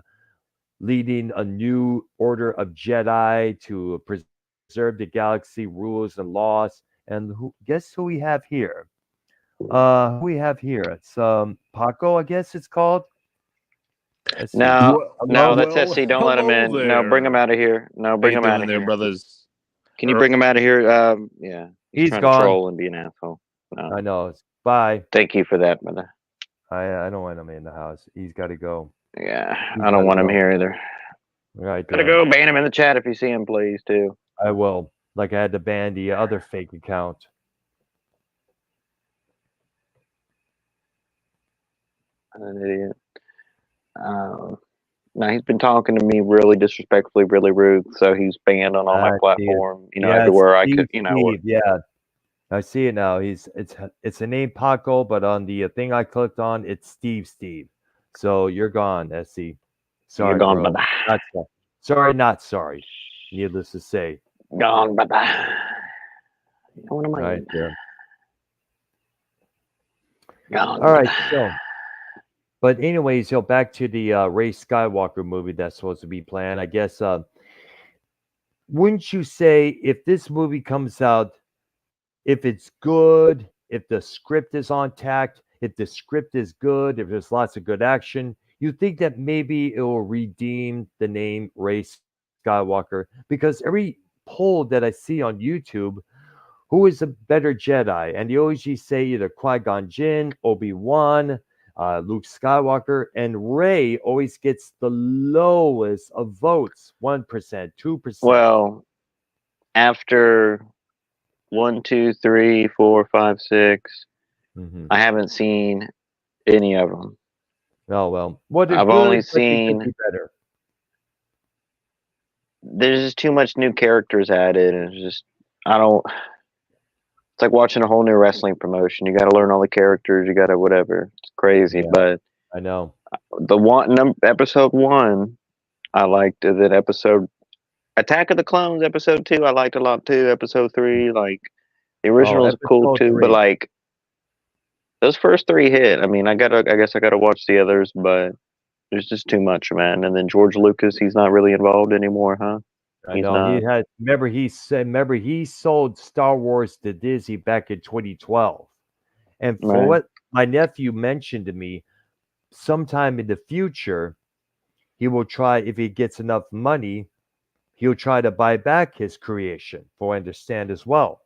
leading a new order of Jedi to preserve the galaxy rules and laws. And guess who we have here? Who we have here? It's Paco, I guess it's called. Let's see. No, Well, no, Hello. that's well, SC. Don't let him hello in. No, bring him there. out of here. No, How bring you him out doing of there, here. brothers? Can you bring him out of here? Yeah, he's He's trying to gone. troll and be an asshole. I No, know. Bye. thank you for that, brother. I don't want him in the house. He's got to go. Yeah, He's I don't got to want him go. here either. Right Gotta there. go. Ban him in the chat if you see him, please, too. I will. Like I had to ban the other fake account. I'm an idiot. No, he's been talking to me really disrespectfully, really rude. So he's banned on all my I see it. platform. Yeah, it's Everywhere I could. Steve. Yeah, I see it now. It's a name Paco, but on the thing I clicked on, it's Steve. So you're gone, SC. You're Sorry, gone, bro. brother. Not sorry. Sorry, not sorry. Needless to say. Gone, brother. What am I Right in? there. Gone, All right. brother. So, but anyways, back to the Ray Skywalker movie that's supposed to be planned. I guess. Wouldn't you say if this movie comes out, if it's good, if the script is on tact, if the script is good, if there's lots of good action, you think that maybe it will redeem the name Ray Skywalker? Because every poll that I see on YouTube, who is a better Jedi? And they always just say either Qui Gon Jinn, Obi Wan, Luke Skywalker, and Ray always gets the lowest of votes 1%, 2%. Well, after 1, 2, 3, 4, 5, 6, Hmm. I haven't seen any of them. Oh, well. Well, they're I've only good, but they could seen. be better. There's just too much new characters added, and it's just I don't. It's like watching a whole new wrestling promotion. You got to learn all the characters. You got to whatever. It's crazy, Yeah, but I know. episode 1, I liked it. That episode Attack of the Clones episode 2, I liked a lot too. Episode 3, like the Oh, original is cool episode too, but 3. like those first 3 hit. I mean, I guess I gotta watch the others, but there's just too much, man. And then George Lucas, he's not really involved anymore, huh? I He's know. not. Remember he sold Star Wars to Disney back in 2012. And for Right. what my nephew mentioned to me, sometime in the future, he will try, if he gets enough money, he'll try to buy back his creation, for I understand as well.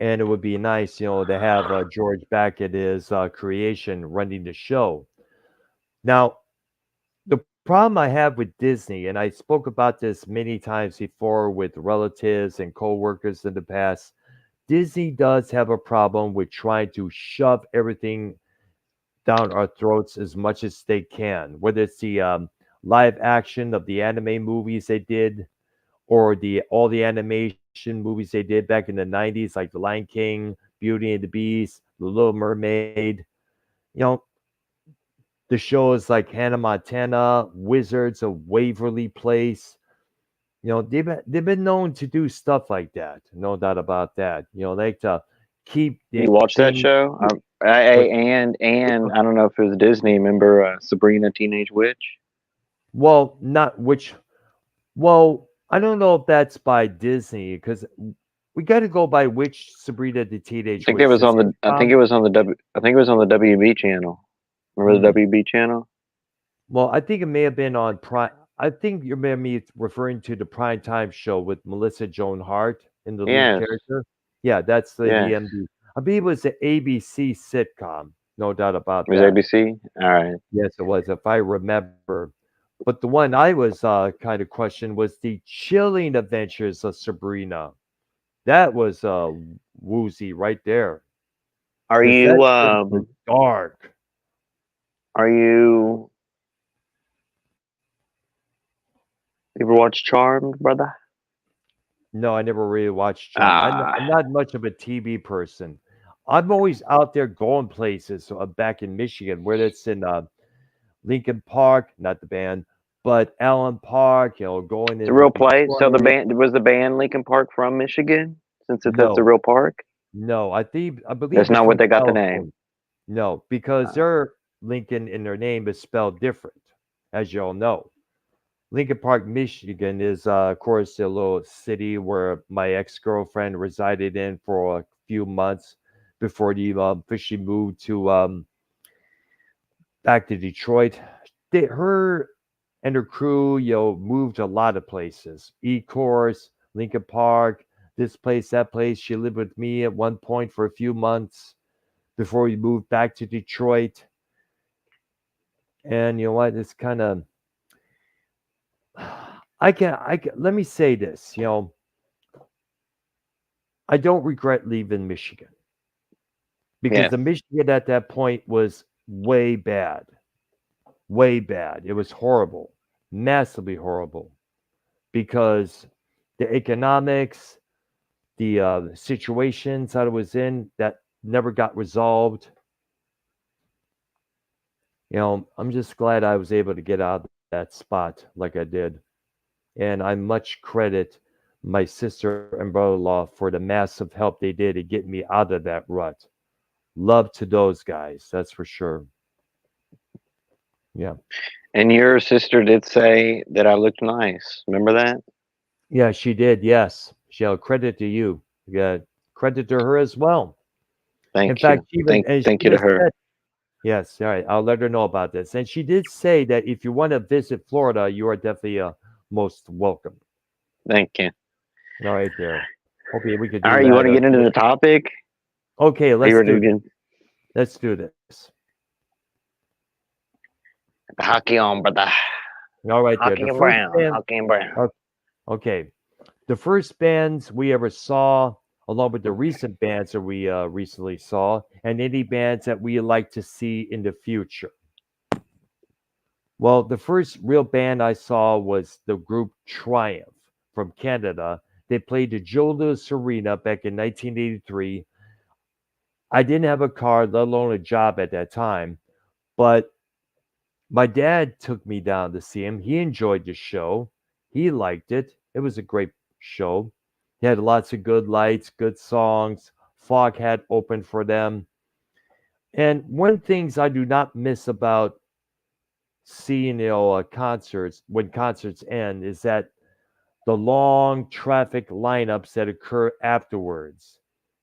And it would be nice, to have George back at his creation running the show. Now, the problem I have with Disney, and I spoke about this many times before with relatives and coworkers in the past, Disney does have a problem with trying to shove everything down our throats as much as they can, whether it's the live action of the anime movies they did, or the all the animation movies they did back in the 90s, like The Lion King, Beauty and the Beast, The Little Mermaid. You know, the shows like Hannah Montana, Wizards of Waverly Place. They've been known to do stuff like that. No doubt about that. They like to keep the You watch that thing. show? What, And I don't know if it was Disney. Remember Sabrina Teenage Witch? well, not which. Well, I don't know if that's by Disney because we got to go by which Sabrina the I Teenage think it Witch. was The on the. I think sitcom? it was on the W. I think it was on the WB channel. Remember the Hmm. WB channel? Well, I think it may have been on Prime. I think you may be referring to the primetime show with Melissa Joan Hart in the lead Yes. character. Yeah, that's the Yes. MD. I believe it was the ABC sitcom. No doubt about It was that. ABC. All right. Yes, it was, if I remember. But the one I was kind of questioned was the chilling adventures of Sabrina. That was woozy right there. Are Because that you shit was dark. Are you ever watch Charmed, brother? No, I never really watched Charm. Ah, I'm not much of a TV person. I'm always out there going places back in Michigan, whether it's in Lincoln Park, not the band, but Allen Park, going it's a into real place. So the Detroit. band was the band Lincoln Park from Michigan, since that's a No, real park. no, I That's believe it's not what from they got the California. name. No, because Uh, their Lincoln in their name is spelled different, as you all know. Lincoln Park, Michigan is, of course, a little city where my ex girlfriend resided in for a few months before the officially moved to back to Detroit. Her and her crew, moved a lot of places. E-course, Lincoln Park, this place, that place. She lived with me at one point for a few months before we moved back to Detroit. And you know what? It's kind of I can let me say this, I don't regret leaving Michigan because yes. the Michigan at that point was way bad. Way bad. It was horrible. Massively horrible because the economics, the situations that I was in that never got resolved. I'm just glad I was able to get out of that spot like I did. And I much credit my sister and brother-in-law for the massive help they did to get me out of that rut. Love to those guys, that's for sure. Yeah. And your sister did say that I looked nice. Remember that? Yeah, she did. Yes. Shall credit to you. Yeah, credit to her as well. In Thank fact, you. she Thank you to even her. said, yes, all right, I'll let her know about this. And she did say that if you want to visit Florida, you are definitely most welcome. Thank you. All right, there. Hopefully we could All do right, you that. want to get into the topic? Okay, Are you let's ready to do get let's do this. the hockey on, brother? All right, there. Hockey The and first Brown. band. Hockey and Brown. Okay, the first bands we ever saw, along with the recent bands that we recently saw, and any bands that we like to see in the future. Well, the first real band I saw was the group Triumph from Canada. They played the Joe Louis Arena back in 1983. I didn't have a car, let alone a job at that time, but my dad took me down to see him. He enjoyed the show. He liked it. It was a great show. He had lots of good lights, good songs. Fog had opened for them. And one of the things I do not miss about seeing concerts when concerts end is that the long traffic lineups that occur afterwards.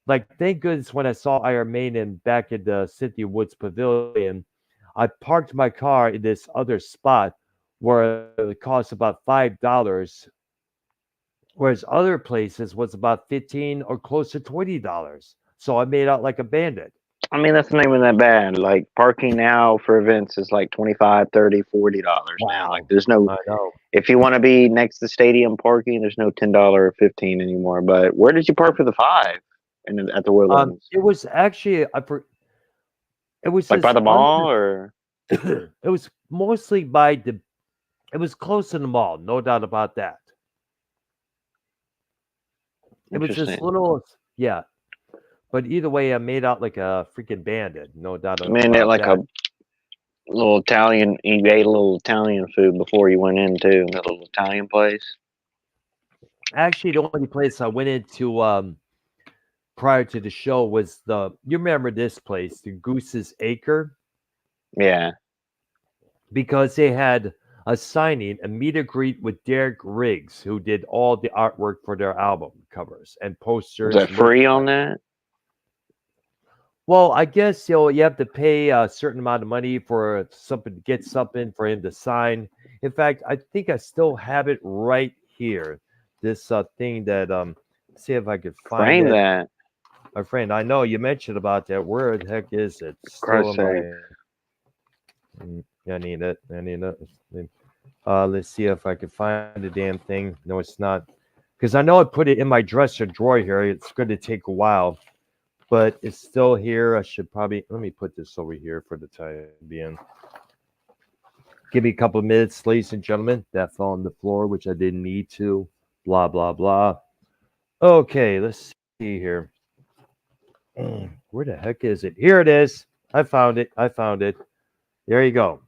Like, thank goodness when I saw Iron Maiden back at the Cynthia Woods Pavilion, I parked my car in this other spot where it cost about $5, whereas other places was about 15 or close to $20. So I made out like a bandit. I mean, that's not even that bad. Like parking now for events is like 25, 30, $40 now. Like Wow. there's no, I know. if you want to be next to stadium parking, there's no $10 or 15 anymore. But where did you park for the five? at the Woodlands? It was actually it was Like by just the under. mall, or It was mostly by the. It was close to the mall, no doubt about that. It was just interesting? little, yeah. But either way, I made out like a freaking bandit, no doubt I mean, about like that. a little Italian. You ate a little Italian food before you went in too. That little Italian place. Actually, the only place I went into prior to the show was the. You remember this place, the Goose's Acre, Yeah. because they had a signing, a meet and greet with Derek Riggs, who did all the artwork for their album covers and Was posters, that merch. free on that? Well, I guess you have to pay a certain amount of money for something to get something for him to sign. In fact, I think I still have it right here. This thing that see if I could find Frame it. that. My friend, I know you mentioned about that. Where the heck is it? Still Christ's in sake. my. I need it. I need it. Let's see if I can find the damn thing. No, it's not. Because I know I put it in my dresser drawer here. It's going to take a while, but it's still here. I should probably let me put this over here for the time being. Give me a couple of minutes, ladies and gentlemen. That fell on the floor, which I didn't need to. Blah blah blah. Okay, let's see here. Where the heck is it? Here it is. I found it. I found it. There you go.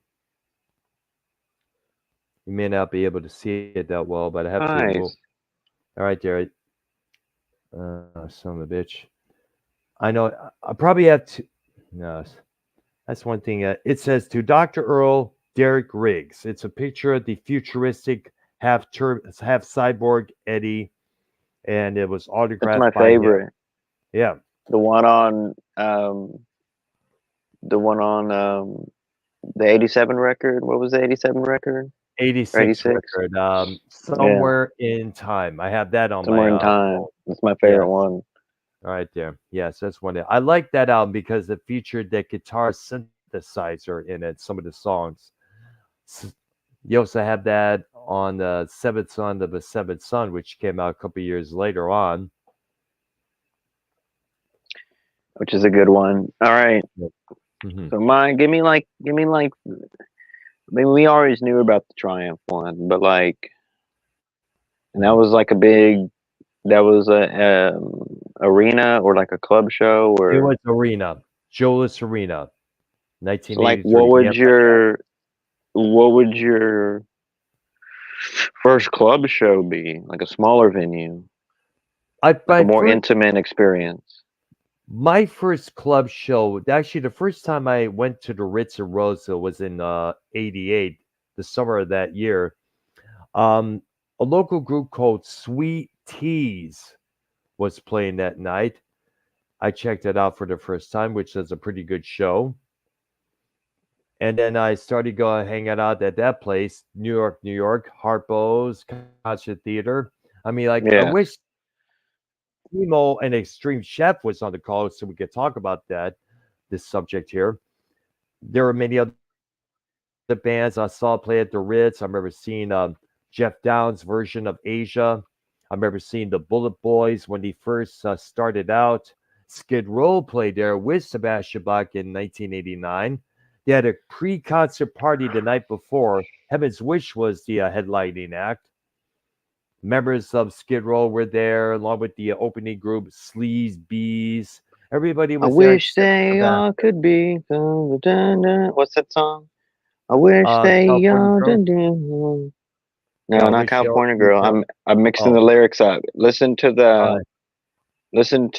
You may not be able to see it that well, but I have to move. Nice. All right, Jared. Son of a bitch. I know. I probably have to. No, that's one thing. It says to Dr. Earl Derek Riggs. It's a picture of the futuristic half cyborg Eddie, and it was That's my autographed by him. favorite. Yeah, The one on the 87 record. What was the 87 record? Or 86 86? record. Yeah. Somewhere in time. I have that on my Somewhere in time. phone. That's my Yeah, favorite one. right there. Yes, that's one. I like that album because it featured that guitar synthesizer in it. Some of the songs. S- You also have that on the Seventh Son of the Seventh Son, which came out a couple years later on. Which is a good one. All right. Mhm. So mine, give me like. I mean, we always knew about the Triumph one, but like, and that Mhm. was like a big. That was a arena or like a club show It or was Arena, Jolas Arena, so. Like, 1983. Yeah, what would your first club show be? Like a smaller venue, like a my more first intimate experience. club show. Actually, the first time I went to the Ritz in Roseville was in '88, the summer of that year. Um, a local group called Sweet Teas was playing that night. I checked it out for the first time, which was a pretty good show. And then I started going hanging out at that place, New York, Harpo's Concert Theater. I mean, like, I Yeah. wish Emo and Extreme Chef was on the call so we could talk about this subject here. There were many other bands I saw play at the Ritz. I remember seeing Jeff Downs' version of Asia. I remember seeing the Bullet Boys when they first started out. Skid Row played there with Sebastian Bach in 1989. They had a pre-concert party the night before. Heaven's Wish was the headlining act. Members of Skid Row were there, along with the opening group Sleaze Bees. Everybody I was there wish except they all Sebastian. could be. What's that song? I wish they California all Girls. did. No, Yeah, I not wish y'all California did Girl. too. I'm mixing the Oh, lyrics up. uh, Listen to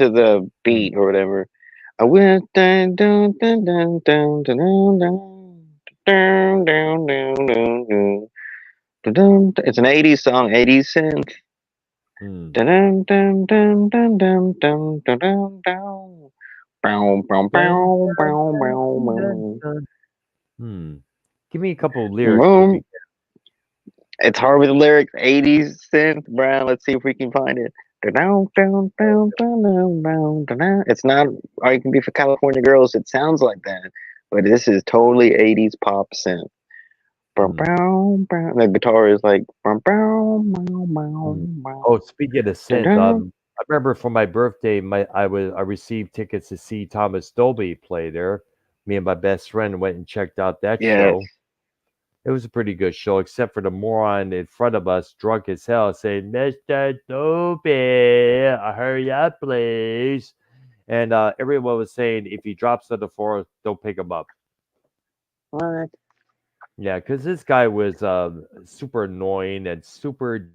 the hmm. beat or whatever. I wish they dun dun dun dun dun dun dun dun dun dun dun dun dun. It's an 80s song, 80s synth. Hmm. Dun dun dun dun dun dun dun dun dun dun. Bow, bow, Dun, bow, dun, bow, dun, bow, dun, dun, bow. dun. Hmm. Give me a couple of lyrics if you Boom. It's hard with the lyrics. 80s synth, Brian. Let's see if we can find it. It's not all you can be for California girls. It sounds like that, but this is totally 80s pop synth. can. The guitar is like. Hmm. Oh, speaking of synth, I remember for my birthday, I received tickets to see Thomas Dolby play there. Me and my best friend went and checked out that Yes. show. It was a pretty good show, except for the moron in front of us, drunk as hell, saying, "Mr. Dolby, hurry up, please." And everyone was saying, if he drops on the floor, don't pick him up. What? Yeah, because this guy was super annoying and super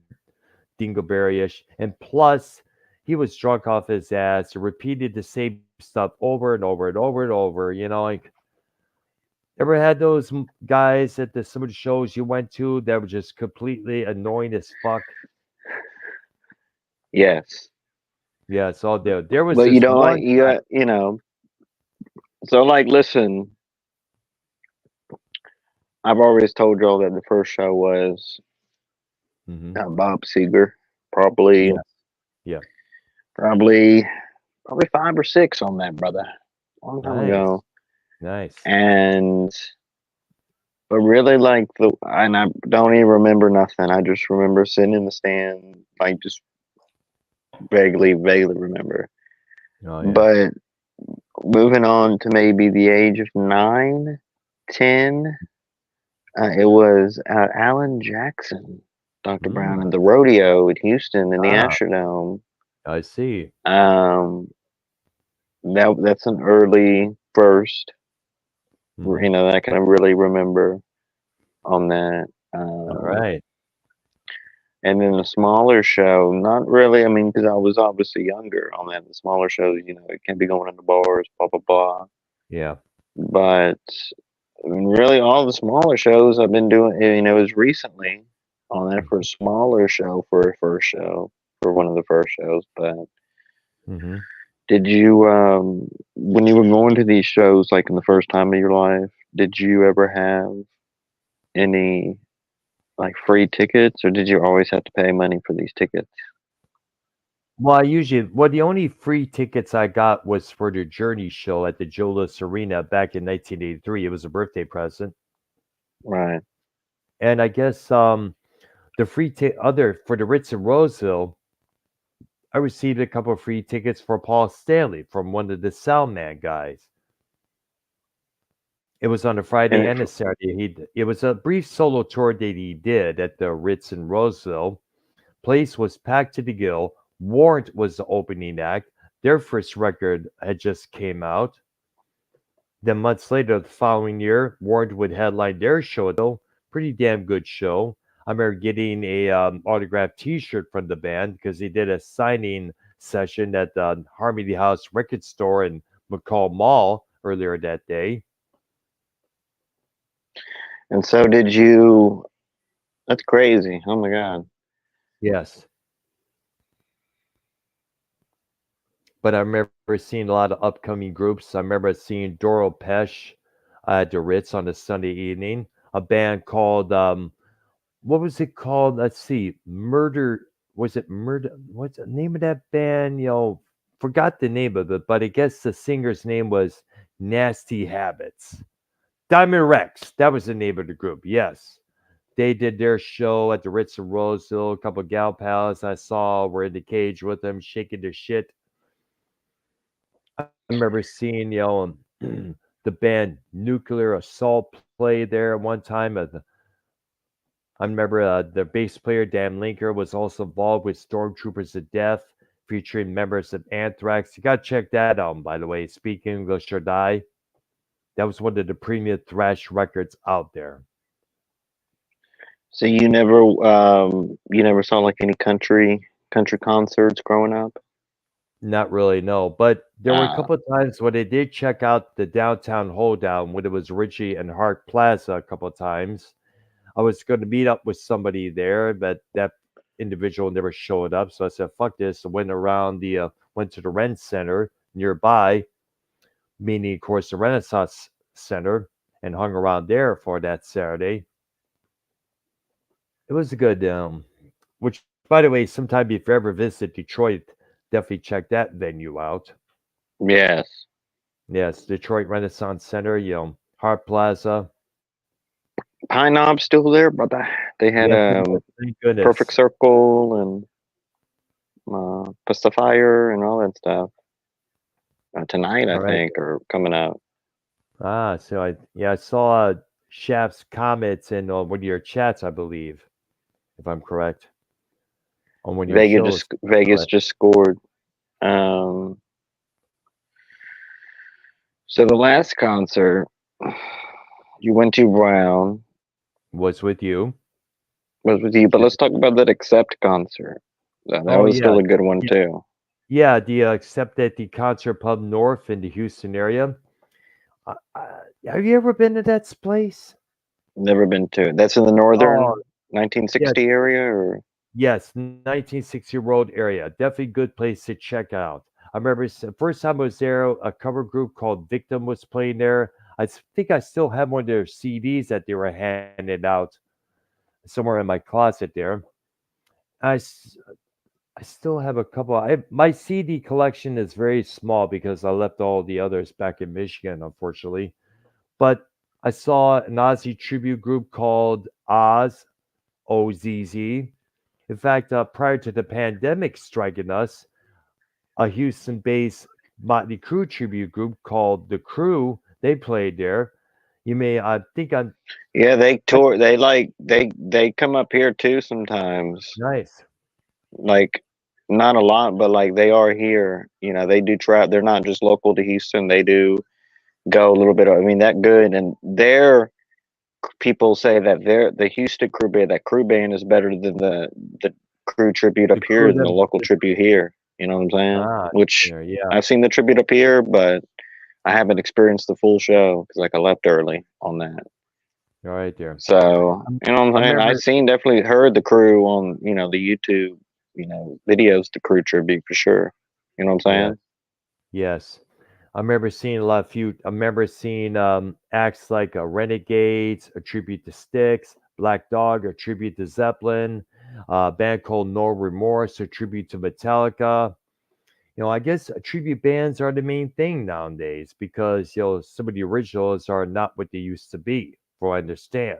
dingleberry-ish, and plus he was drunk off his ass. He repeated the same stuff over and over and over and over. Like ever had those guys at some of the shows you went to that were just completely annoying as fuck? Yes. Yeah, it's all there. There was But you this don't like one you guy. you know. So like, listen, I've always told y'all that the first show was Hmm. Bob Seger, probably, Yeah, yeah, probably, probably 5 or 6 on that, brother. Long time nice, ago, nice. and but really like and I don't even remember nothing. I just remember sitting in the stand, like just vaguely remember. Oh yeah. But moving on to maybe the age of 9, 10, it was Alan Jackson, Dr. Brown, Mm, and the rodeo in Houston in the ah, Astrodome. I see. Um, that's an early first, Hmm. that I can really remember on that. All right. And then the smaller show, not really. I mean, because I was obviously younger on that. The smaller shows, it can be going into bars, blah blah blah. Yeah. But I mean, really, all the smaller shows I've been doing, is recently on that for a smaller show for a first show for one of the first shows. But Hmm. did you, when you were going to these shows, like in the first time of your life, did you ever have any like free tickets, or did you always have to pay money for these tickets? The only free tickets I got was for the Journey show at the Jolas Arena back in 1983. It was a birthday present, Right. and I guess the other for the Ritz in Roseville, I received a couple of free tickets for Paul Stanley from one of the Soundman guys. It was on a And Friday and a Saturday. It was a brief solo tour that he did at the Ritz in Roseville. Place was packed to the gill. Warrant was the opening act. Their first record had just came out. Then months later, the following year, Warrant would headline their show. Though pretty damn good show. I remember getting a autographed T-shirt from the band because they did a signing session at the Harmony House Record Store in McCall Mall earlier that day. so did you? That's crazy. Oh my god. Yes, but I remember seeing a lot of upcoming groups. I remember seeing Doro Pesh at the Ritz on a Sunday evening. A band called what was it called? Let's see, Murder. Was it Murder? What's the name of that band? Forgot the name of it, but I guess the singer's name was Nasty Habits. Diamond Rex. That was the name of the group. Yes. They did their show at the Ritz of Roseville. A couple of gal pals I saw were in the cage with them, shaking their shit. I remember seeing, the band Nuclear Assault play there at one time. I remember the bass player Dan Linker was also involved with Stormtroopers of Death, featuring members of Anthrax. You got to check that out, by the way. Speak English or Die. That was one of the premium thrash records out there. So you never saw like any country concerts growing up? Not really, no. But there were a Uh, couple of times when I did check out the downtown hoedown when it was Ritchie and Hart Plaza a couple of times. I was going to meet up with somebody there, but that individual never showed up. So I said, "Fuck this!" I went to the Ren Center nearby, meaning, of course, the Renaissance Center, and hung around there for that Saturday. It was a good, which, by the way, sometime if you ever visit Detroit, definitely check that venue out. yes. Yes, Detroit Renaissance Center, Hart Plaza. Pine Knob's still there, but they had Yes, it is. Thank Perfect goodness. Circle and Pacifier and all that stuff. Tonight, I All right. think, or coming out. So I saw Shaft's comments in one of your chats, I believe, if I'm correct, on one of your shows. Vegas Correct. just scored. Um, so the last concert you went to, Brown, Was with you. was with you. But let's talk about that Accept concert. That Oh was yeah, still a good one yeah, too. yeah. The except at the Concert Pub North in the Houston area. Have you ever been to that place? Never been to it. That's in the Oh northern yes, 1960 area, or yes, 1960 Road area. Definitely good place to check out. I remember the first time I was there, a cover group called Victim was playing there. Think I still have one of their CDs that they were handing out somewhere in my closet there. I, s- I still have a couple. My CD collection is very small because I left all the others back in Michigan, unfortunately. But I saw an Ozzy tribute group called OZZ. In fact, prior to the pandemic striking us, a Houston-based Motley Crue tribute group called The Crew, they played there. You may, I think, yeah, they I, tour. They come up here too sometimes. nice. Like not a lot, but like they are here. You know, they do try. They're not just local to Houston. They do go a little bit. I mean, that good, and their people say that the Houston crew band, that crew band is better than the crew tribute up The here Crew, than the local tribute here. You know what I'm saying? Which yeah. I've seen the tribute up here, but I haven't experienced the full show because like I left early on that. All right there. So you know what I I'm saying? I remember, seen definitely heard the crew on the YouTube videos, the crew tribute for sure. You know what I'm yeah, saying? yes. I remember seeing a lot of few. I remember seeing acts like Renegades, a tribute to Styx, Black Dog, a tribute to Zeppelin, a band called No Remorse, a tribute to Metallica. I guess tribute bands are the main thing nowadays because some of the originals are not what they used to be. For I understand,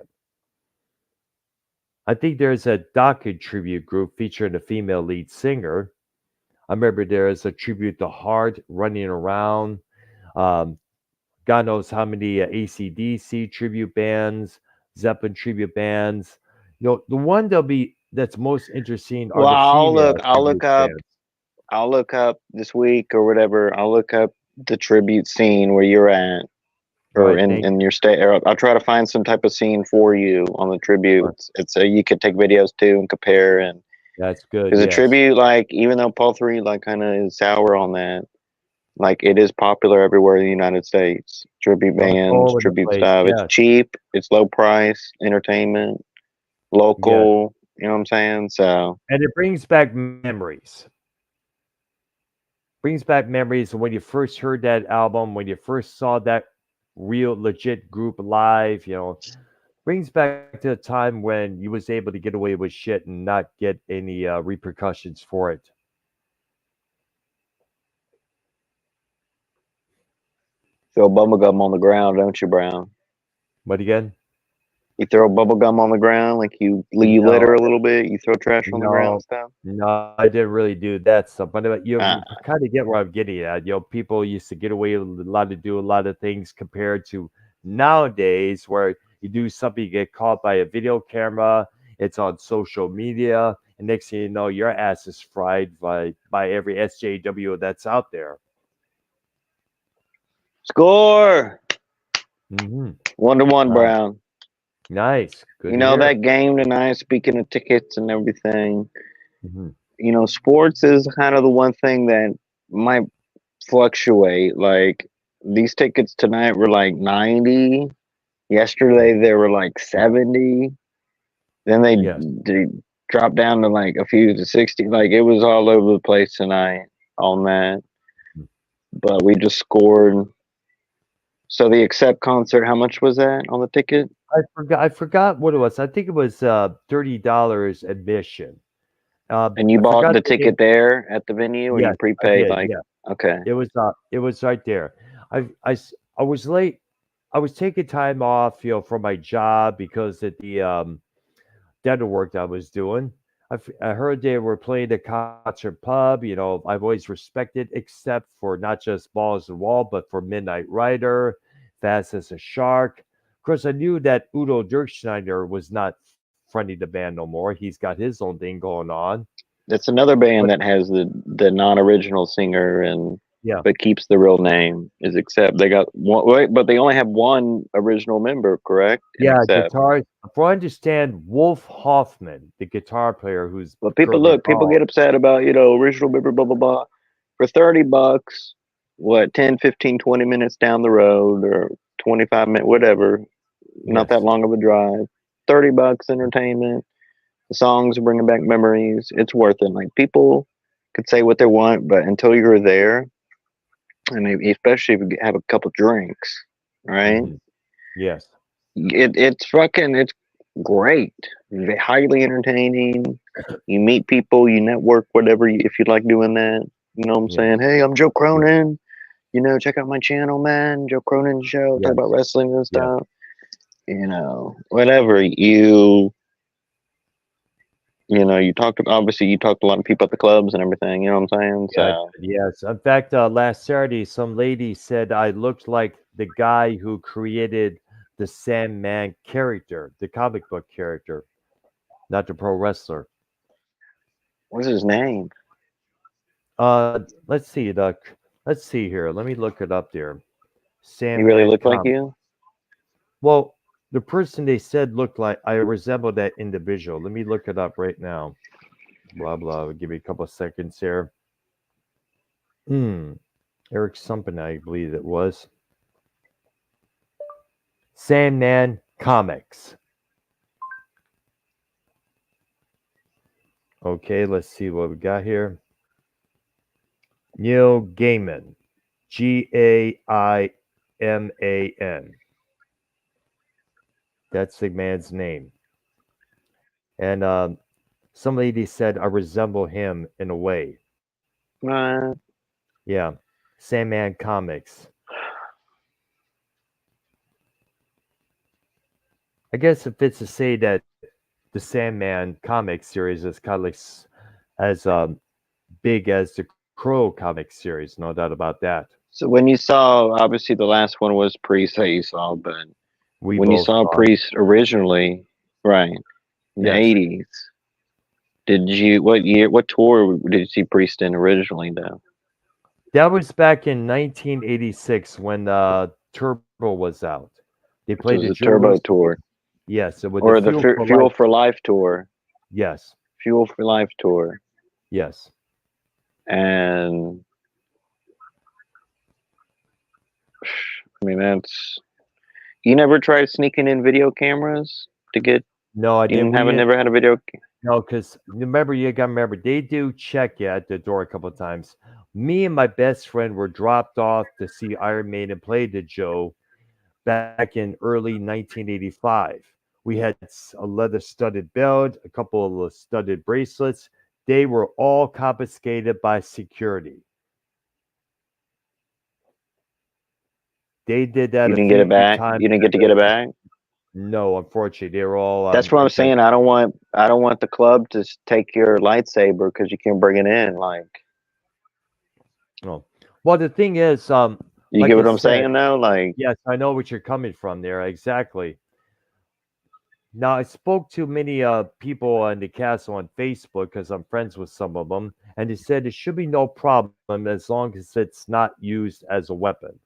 I think there's a Dokken tribute group featuring a female lead singer. I remember there is a tribute to Heart running around. Um, God knows how many AC/DC tribute bands, Zeppelin tribute bands. The one that's most interesting are Well, the female tribute bands. I'll look up this week or whatever. I'll look up the tribute scene where you're at All or right, in your state. Or I'll try to find some type of scene for you on the tributes. It's you could take videos too and compare. And that's good. because a Yes, tribute, like even though Paul 3 like kind of is sour on that, like it is popular everywhere in the United States. Tribute it's bands, all over the tribute place. stuff. It's Yes, cheap. It's low price entertainment, yes, local. You know what I'm saying? So and it brings back memories. Brings back memories of when you first heard that album, when you first saw that real legit group live. Brings back to a time when you was able to get away with shit and not get any repercussions for it. throw bubble gum on the ground, don't you, Brown? But again, You throw bubble gum on the ground, like you no, litter a little bit. You throw trash on the ground and no, stuff. no, I didn't really do that stuff. But you Ah, kind of get where I'm getting at. People used to get away with a lot to do a lot of things compared to nowadays, where you do something, you get caught by a video camera, it's on social media, and next thing you know, your ass is fried by every SJW that's out there. score! Hmm. 1-1, Uh, Brown. nice, good You to know hear. that game tonight. Speaking of tickets and everything, Hmm. sports is kind of the one thing that might fluctuate. Like these tickets tonight were like 90. Yesterday they were like 70. Then Yes. they dropped down to like a few to 60. Like it was all over the place tonight on that. But we just scored. So the Accept concert, how much was that on the ticket? I forgot what it was. I think it was $30 admission. And you I bought forgot the the name. ticket there at the venue, or you Yes, I prepaid? did. Like, Yeah, okay, it was right there. I was late. I was taking time off, from my job because of the dental work that I was doing. I heard they were playing the concert pub. You know, I've always respected, except for not just Balls and Wall, but for Midnight Rider, Fast as a Shark. Of course, I knew that Udo Dirkschneider was not fronting the band no more. He's got his own thing going on. That's another band But that has the non-original singer and yeah, but keeps the real name. Is Accept. They got one, wait, but they only have one original member, correct? In yeah, Accept. guitar. If I understand, Wolf Hoffman, the guitar player who's But people currently look, people gone. get upset about original member, blah blah blah. For $30, what 10, 15, 20 minutes down the road or 25 minutes, whatever, not that Yes, long of a drive. $30 entertainment. The songs are bringing back memories. It's worth it. Like people could say what they want, but until you're there, and especially if you have a couple drinks, right? hmm yes, It's great. Highly entertaining. You meet people, you network, whatever. If you like doing that, you know what I'm yes, saying? Hey, I'm Joe Cronin. Check out my channel, man. Joe Cronin Show. Talk yes, about wrestling and yes, stuff. Whatever you talked to, obviously you talked to a lot of people at the clubs and everything, you know what I'm saying? yeah, So yes. In fact, last Saturday, some lady said I looked like the guy who created the Sandman character, the comic book character, not the pro wrestler. what's his name? Let's see, let's see here. Let me look it up there. He really Sandman looked like comic. you? Well, the person they said looked like I resemble that individual. Let me look it up right now. Blah blah. Give me a couple of seconds here. Hmm. Eric something, I believe it was. Sandman Comics. Okay, let's see what we got here. Neil Gaiman. Gaiman. That's the man's name. And some lady said I resemble him in a way. Right. Yeah. Sandman Comics. I guess if it's to say that the Sandman comic series is kind of like as big as the Crow comic series, no doubt about that. So when you saw, obviously the last one was Priest that you saw, but We when you both saw saw it. Priest originally, right, in the Yes. 80s, what tour did you see Priest in originally though? That was back in 1986 when Turbo was out. They played So the it was the Turbo Jerusalem. tour Yes, with the or the Fuel for Fuel Life. for Life tour, Yes, Fuel for Life tour. yes. And I mean, you never tried sneaking in video cameras to get, No, I you didn't. We haven't didn't. never had a video. No, because remember, you got to remember, they do check you at the door a couple of times. Me and my best friend were dropped off to see Iron Maiden play the Joe back in early 1985. We had a leather studded belt, a couple of studded bracelets. They were all confiscated by security. They did that You a didn't get few it back. times You didn't in get to get the it back. no, unfortunately, they were all That's what I'm because saying. I don't want the club to take your lightsaber because you can't bring it in. Like, oh. Well, the thing is, you get like I what I'm said, saying though? Like, yes, I know what you're coming from there. Exactly. Now, I spoke to many people on the castle on Facebook because I'm friends with some of them, and they said it should be no problem as long as it's not used as a weapon.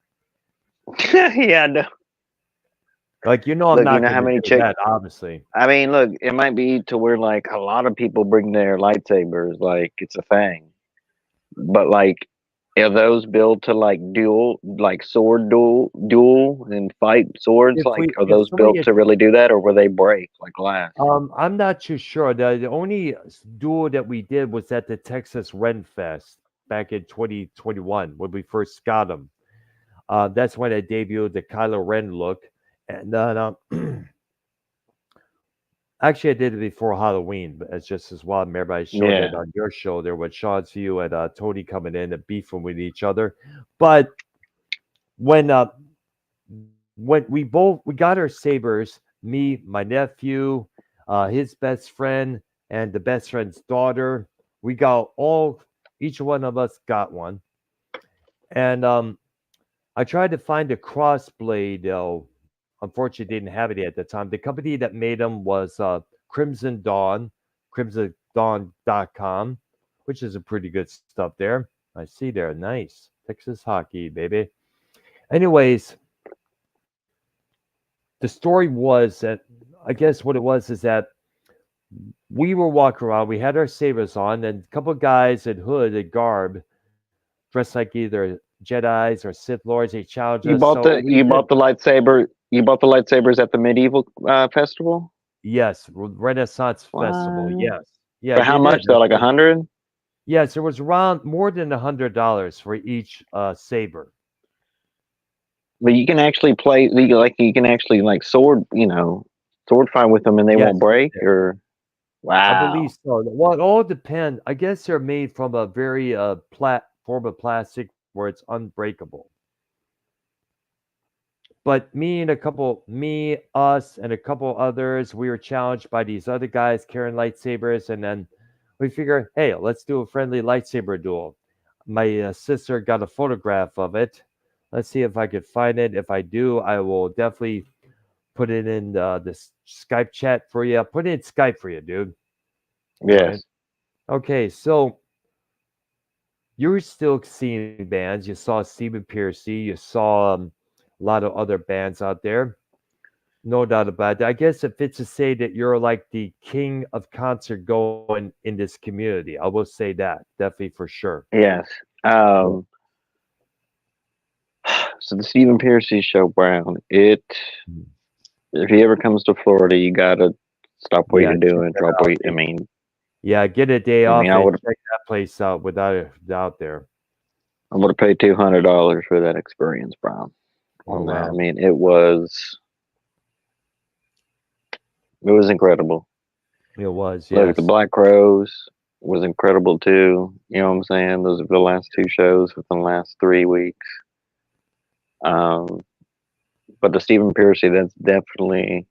yeah, no. Like, I'm Look, you not know going how to many do chick. that, obviously. I mean, look, it might be to where like a lot of people bring their lightsabers, like it's a thing. But like, are those built to like sword duel and fight swords? Like, are If those somebody built to really do that, or will they break like glass? I'm not too sure. The only duel that we did was at the Texas Ren Fest back in 2021 when we first got them. That's when I debuted the Kylo Ren look, and then actually I did it before Halloween, but it's just as well. Remember, I showed it Yeah, on your show there with Sean's view and Tony coming in and beefing with each other. But when uh, when we got our sabers, me, my nephew, his best friend, and the best friend's daughter. We got all, each one of us got one. And I tried to find a crossblade. Unfortunately, didn't have it at the time. The company that made them was Crimson Dawn, crimsondawn.com, which is a pretty good stuff there. I see there. Nice. Texas hockey, baby. Anyways, the story was that I guess what it was is that we were walking around. We had our sabers on, and a couple of guys in hood and garb, dressed like either Jedi's or Sith lords. They challenged You us. bought So the we you did. bought the lightsaber. You bought the lightsabers at the medieval festival. Yes, Renaissance Festival. What? Yes, yeah, For how you much did. though? That's Like right. 100? Yes, it was around more than $100 for each saber. But you can actually play. You can actually like sword. Sword fight with them, and they won't Yes, you break. can. Or I believe wow. so. Well, it all depends. I guess they're made from a very form of plastic where it's unbreakable. But us, and a couple others, we were challenged by these other guys carrying lightsabers, and then we figure, hey, let's do a friendly lightsaber duel. My sister got a photograph of it. Let's see if I could find it. If I do, I will definitely put it in this Skype chat for you. Put it in Skype for you, dude. All right. Yes. Okay, so you were still seeing bands. You saw Stephen Piercy. You saw a lot of other bands out there. No doubt about it. I guess it fits to say that you're like the king of concert going in this community. I will say that definitely for sure. Yes. Yeah. Um. So the Stephen Piercy show, Brown. It. Mm. If he ever comes to Florida, you gotta stop what Yeah, you're check doing. that Drop what out. you, I mean. Yeah, get a day I mean, off I and would. check that place out without a doubt there. I would have paid $200 for that experience, Brown. Oh On that, I wow. mean, it was incredible. It was, Look, the yes. Black Crows was incredible too. You know what I'm saying? Those are the last two shows within the last 3 weeks. Um, but the Stephen Piercy, that's definitely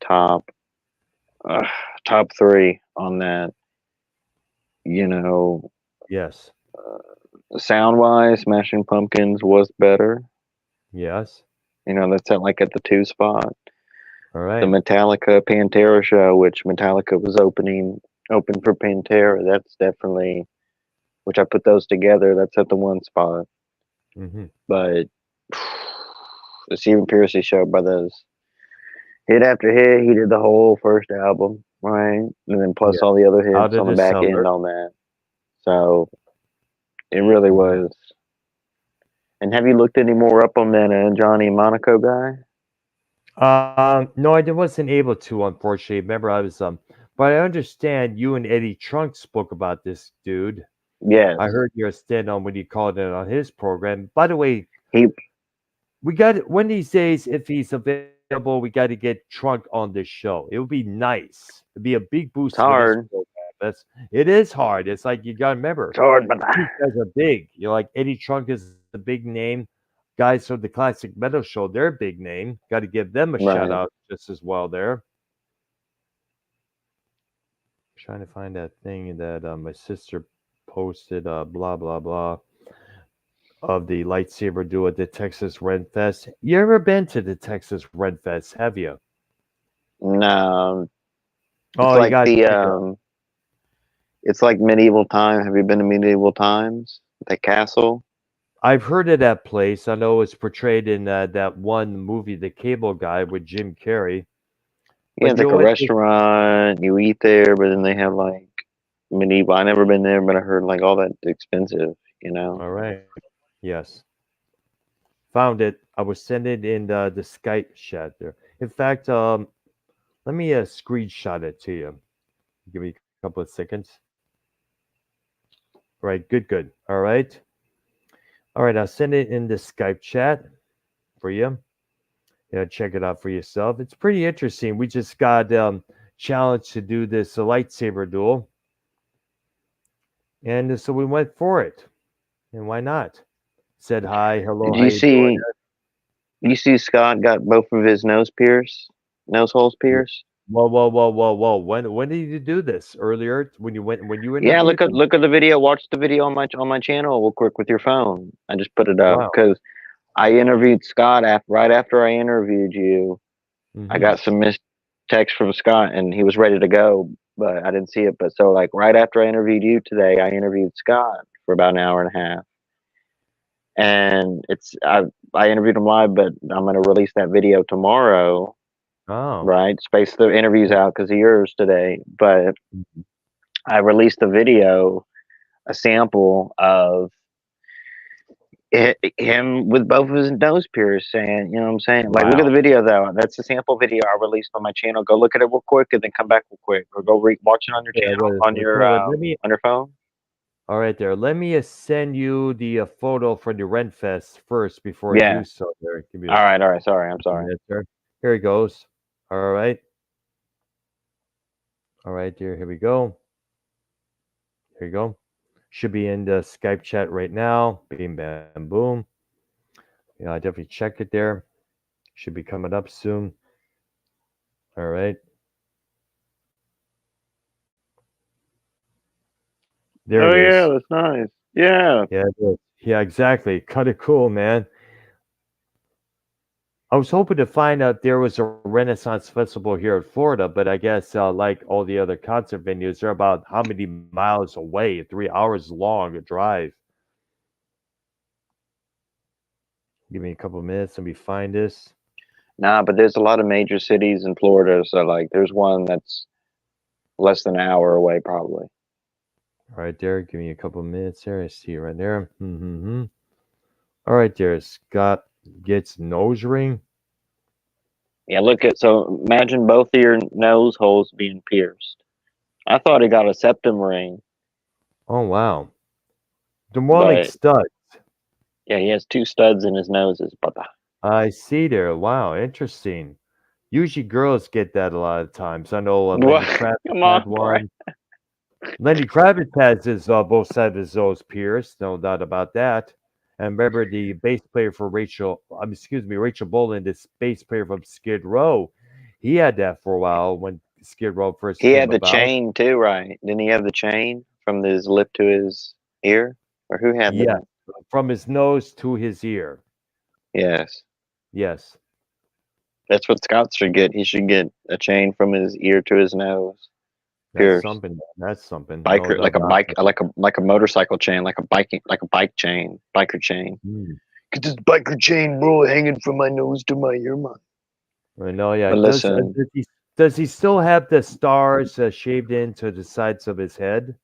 top uh, top three on that. You know, Yes. sound wise, Smashing Pumpkins was better. Yes. That's at the two spot. All The right. Metallica Pantera show, which Metallica was open for Pantera. That's definitely, which I put those together. That's at the one spot. Hmm. But the Stephen Piercy show, brothers, hit after hit, he did the whole first album, right? And then plus Yeah. all the other Out hits of on the the back end cellar. on that. So it really Mhm. was. And have you looked any more up on that Johnny Monaco guy? No, I wasn't able to, unfortunately. Remember, but I understand you and Eddie Trunk spoke about this dude. I Yes. heard your stand on when you called it on his program. By the way, He we got one of these days, if he's available, we got to get Trunk on this show. It would be nice. It'd be a big boost it's for his hard. program. It is hard. It's like you got to remember, It's hard, but these guys are big. Like Eddie Trunk is the big name. Guys from the Classic Metal Show, they're a big name. Got to give them a shout right. out just as well there. Trying to find that thing that my sister posted, blah, blah, blah, of the lightsaber duel at the Texas Red Fest. You ever been to the Texas Red Fest? Have you? No, it's Oh, you like got to the check it out. it's like medieval time. Have you been to medieval times? That castle? I've heard of that place. I know it's portrayed in that one movie, The Cable Guy, with Jim Carrey. Yeah, But it's you like know a what? restaurant. You eat there, but then they have like medieval. I never been there, but I heard like all that expensive. You know. All right. Yes. Found it. I was sending it in the Skype chat there. In fact, let me screenshot it to you. Give me a couple of seconds. All right, good, good. All right. All right, I'll send it in the Skype chat for you. Yeah, check it out for yourself. It's pretty interesting. We just got challenged to do this lightsaber duel, and so we went for it. And why not? Said hi, hello, Did how you you doing? see? You see Scott got both of his nose holes Yeah. pierced. Whoa, whoa, whoa, whoa, whoa! When did you do this? Earlier when you Yeah, interviewed them? look at the video. Watch the video on my channel real quick with your phone. I just put it up Wow. because I interviewed Scott right after I interviewed you. I Hmm. got some missed text from Scott, and he was ready to go, but I didn't see it. But so like right after I interviewed you today, I interviewed Scott for about an hour and a half, and I interviewed him live, but I'm gonna release that video tomorrow. Oh. Right, space the interviews out because of yours today, but Mhm. I released a video, a sample of him with both of his nose pierced, saying, you know what I'm saying? Like, look at Wow. the video though. That's the sample video I released on my channel. Go look at it real quick and then come back real quick, or go watch it on your Yeah, channel on your phone. all right there. Let me send you the photo from the Renfest first before I Yeah. do so. There, give me a All right. Sorry, I'm sorry. minute there. Here it goes. All right, all right, dear. Here we go. Here you go. Should be in the Skype chat right now. Bing, bam, boom. Yeah, I definitely check it there. Should be coming up soon. All right, there Oh it yeah, is. that's nice. Yeah. Yeah, it is. Yeah, exactly. Kind of cool, man. I was hoping to find out there was a Renaissance festival here in Florida, but I guess like all the other concert venues, they're about how many miles away? 3 hours long a drive. Give me a couple minutes. Let me find this. Nah, but there's a lot of major cities in Florida, so like, there's one that's less than an hour away, probably. Right there. Give me a couple minutes there. I see it right there. Mm-hmm. All right there. Scott gets nose ring. Yeah, look at so imagine both of your nose holes being pierced. I thought he got a septum ring, Oh wow. They're more like but studs. yeah, he has two studs in his noses. But I see there. Wow, interesting. Usually girls get that a lot of times. I know what? Lenny Kravitz Come on, had Brian. one. Lenny Kravitz has his both sides of his nose pierced, no doubt about that. And remember the bass player for excuse me, Rachel Bolan, this bass player from Skid Row, he had that for a while when Skid Row first He came had the about. chain too, right? Didn't he have the chain from his lip to his ear? Or who had Yes, that? from his nose to his ear. Yes. Yes, That's what Scott should get. He should get a chain from his ear to his nose, that's pierced. something. That's something. No Biker, doubt about it. like a motorcycle chain, like a bike chain, biker chain. Hmm. Get this biker chain, bro, hanging from my nose to my ear, man. I know, yeah. But listen, Does he still have the stars shaved into the sides of his head?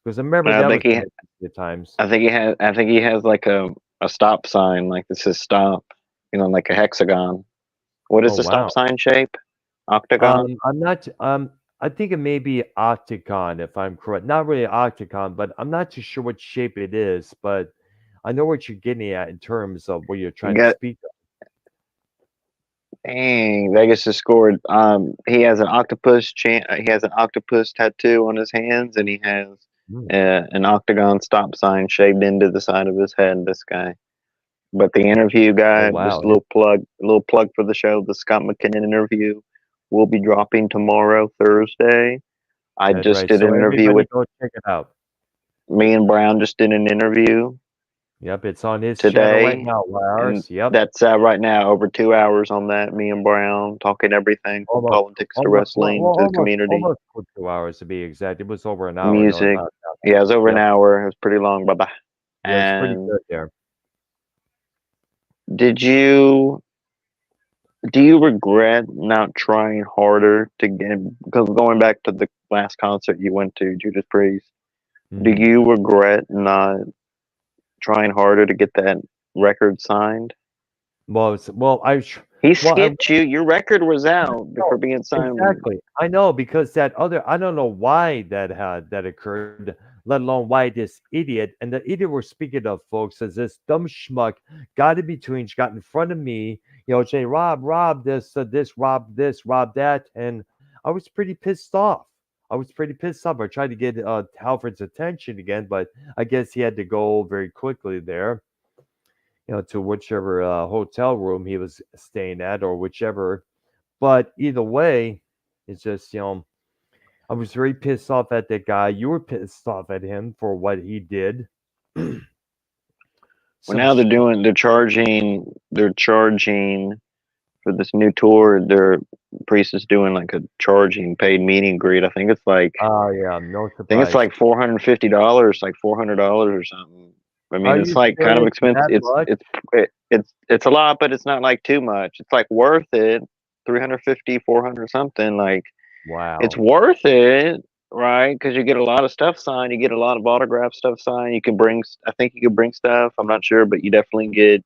Because I remember I that think was mentioned a few times. I think he has like a stop sign, like this is stop, like a hexagon. What is Oh the stop wow. sign shape? Octagon? I'm not. I think it may be octagon if I'm correct. Not really octagon, but I'm not too sure what shape it is. But I know what you're getting at in terms of what you're You trying to got speak dang, Vegas has scored. He has an octopus he has an octopus tattoo on his hands, and he has of. an octagon stop sign shaved into the side of his head. This guy. But the interview Oh guy, just wow. a little plug for the show. The Scott McKinnon interview will be dropping tomorrow, Thursday. I That's just right. did So an interview everybody with go check it out. me and Brown. Just did an interview Yep, it's on his channel right today, now. and Ours. Yep. that's right now over 2 hours on that. Me and Brown talking everything from Almost. politics to wrestling to the community, Almost for 2 hours to be exact. It was over an hour. No, music. not. Yeah, it was over an Yep. hour. It was pretty long. Bye bye. Yeah, it's pretty And good there. did you do you regret not trying harder to get? Because going back to the last concert you went to, Judas Priest, do Hmm. you regret not trying harder to get that record signed? Well, He well, I skipped you. Your record was out no, before being signed. exactly. I know because that other I don't know why that occurred, let alone why this idiot and the idiot we're speaking of, folks, is this dumb schmuck got in between, got in front of me, saying Rob this, Rob that, and I was pretty pissed off. I was pretty pissed off. I tried to get Halford's attention again, but I guess he had to go very quickly there, to whichever hotel room he was staying at or whichever. But either way, It's just, I was very pissed off at that guy. You were pissed off at him for what he did. Well, Some now sh- they're charging for this new tour. Their Priest is doing like a charging paid meet and greet. Oh yeah, no I think it's surprise. like $450, like $400 or something. I mean, Are it's you like kind of serious? expensive. That much? It's a lot, but it's not like too much. It's like worth it. 350, 400 something. Like it's Wow. worth it, right? Because you get a lot of stuff signed. You get a lot of autograph stuff signed. You can bring. I think you can bring stuff. I'm not sure, but you definitely get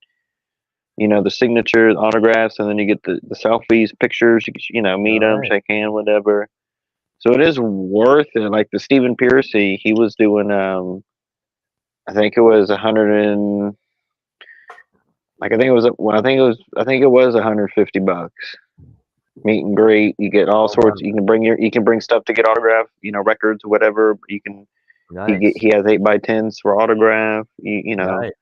the signatures, autographs, and then you get the selfies, pictures. You can, All meet them, right. shake hand, whatever. So it is worth it. Like the Stephen Piercy, he was doing I think it was 100 I think it was well, I think it was $150 meet and greet. You get all Oh wow. sorts. You can bring stuff to get autograph, records, whatever. He Nice. has 8x10s for autograph. Nice.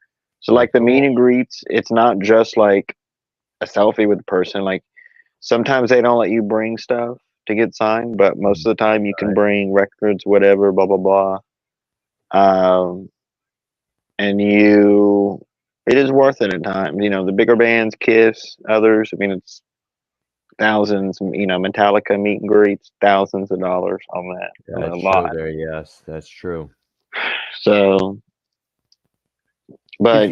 So Very like the meet cool. and greets, it's not just like a selfie with the person. Like sometimes they don't let you bring stuff to get signed, but most Mm, of the time you can right. bring records, whatever, blah blah blah. Um, and it is worth it at times. The bigger bands, Kiss, others. I mean, it's thousands. Metallica meet and greets, thousands of dollars on that. I mean, That's a true lot. there. Yes, that's true. So, but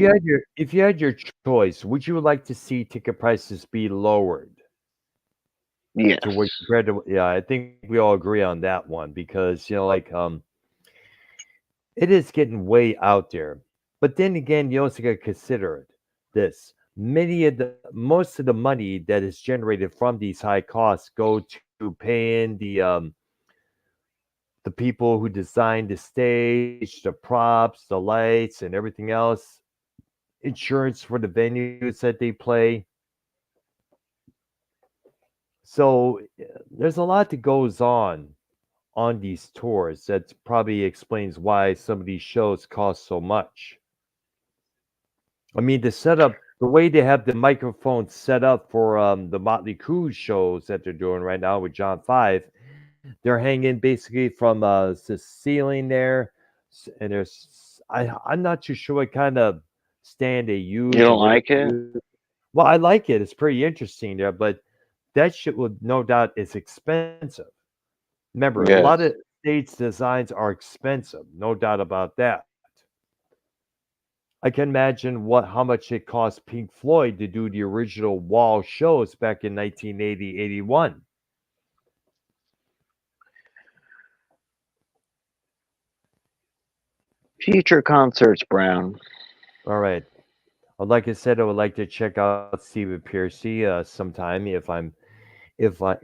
If you had your choice, would you like to see ticket prices be lowered to what yes, compared to, yeah, I think we all agree on that one because like it is getting way out there. But then again, you also got to consider this. Most of the money that is generated from these high costs go to paying the people who designed the stage, the props, the lights, and everything else, insurance for the venues that they play. So there's a lot that goes on these tours that probably explains why some of these shows cost so much. I mean, the way they have the microphones set up for the Motley Crue shows that they're doing right now with John Five, they're hanging basically from the ceiling there, and I'm not too sure what kind of stand they you use or don't whatever like they it. use. Well, I like it; it's pretty interesting there, but that shit will no doubt is expensive. Remember, a lot of Yes. stage designs are expensive, no doubt about that. I can imagine how much it cost Pink Floyd to do the original Wall shows back in 1980, 81. Future concerts, Brown. All right. Well, like I said, I would like to check out Stephen Piercy sometime if I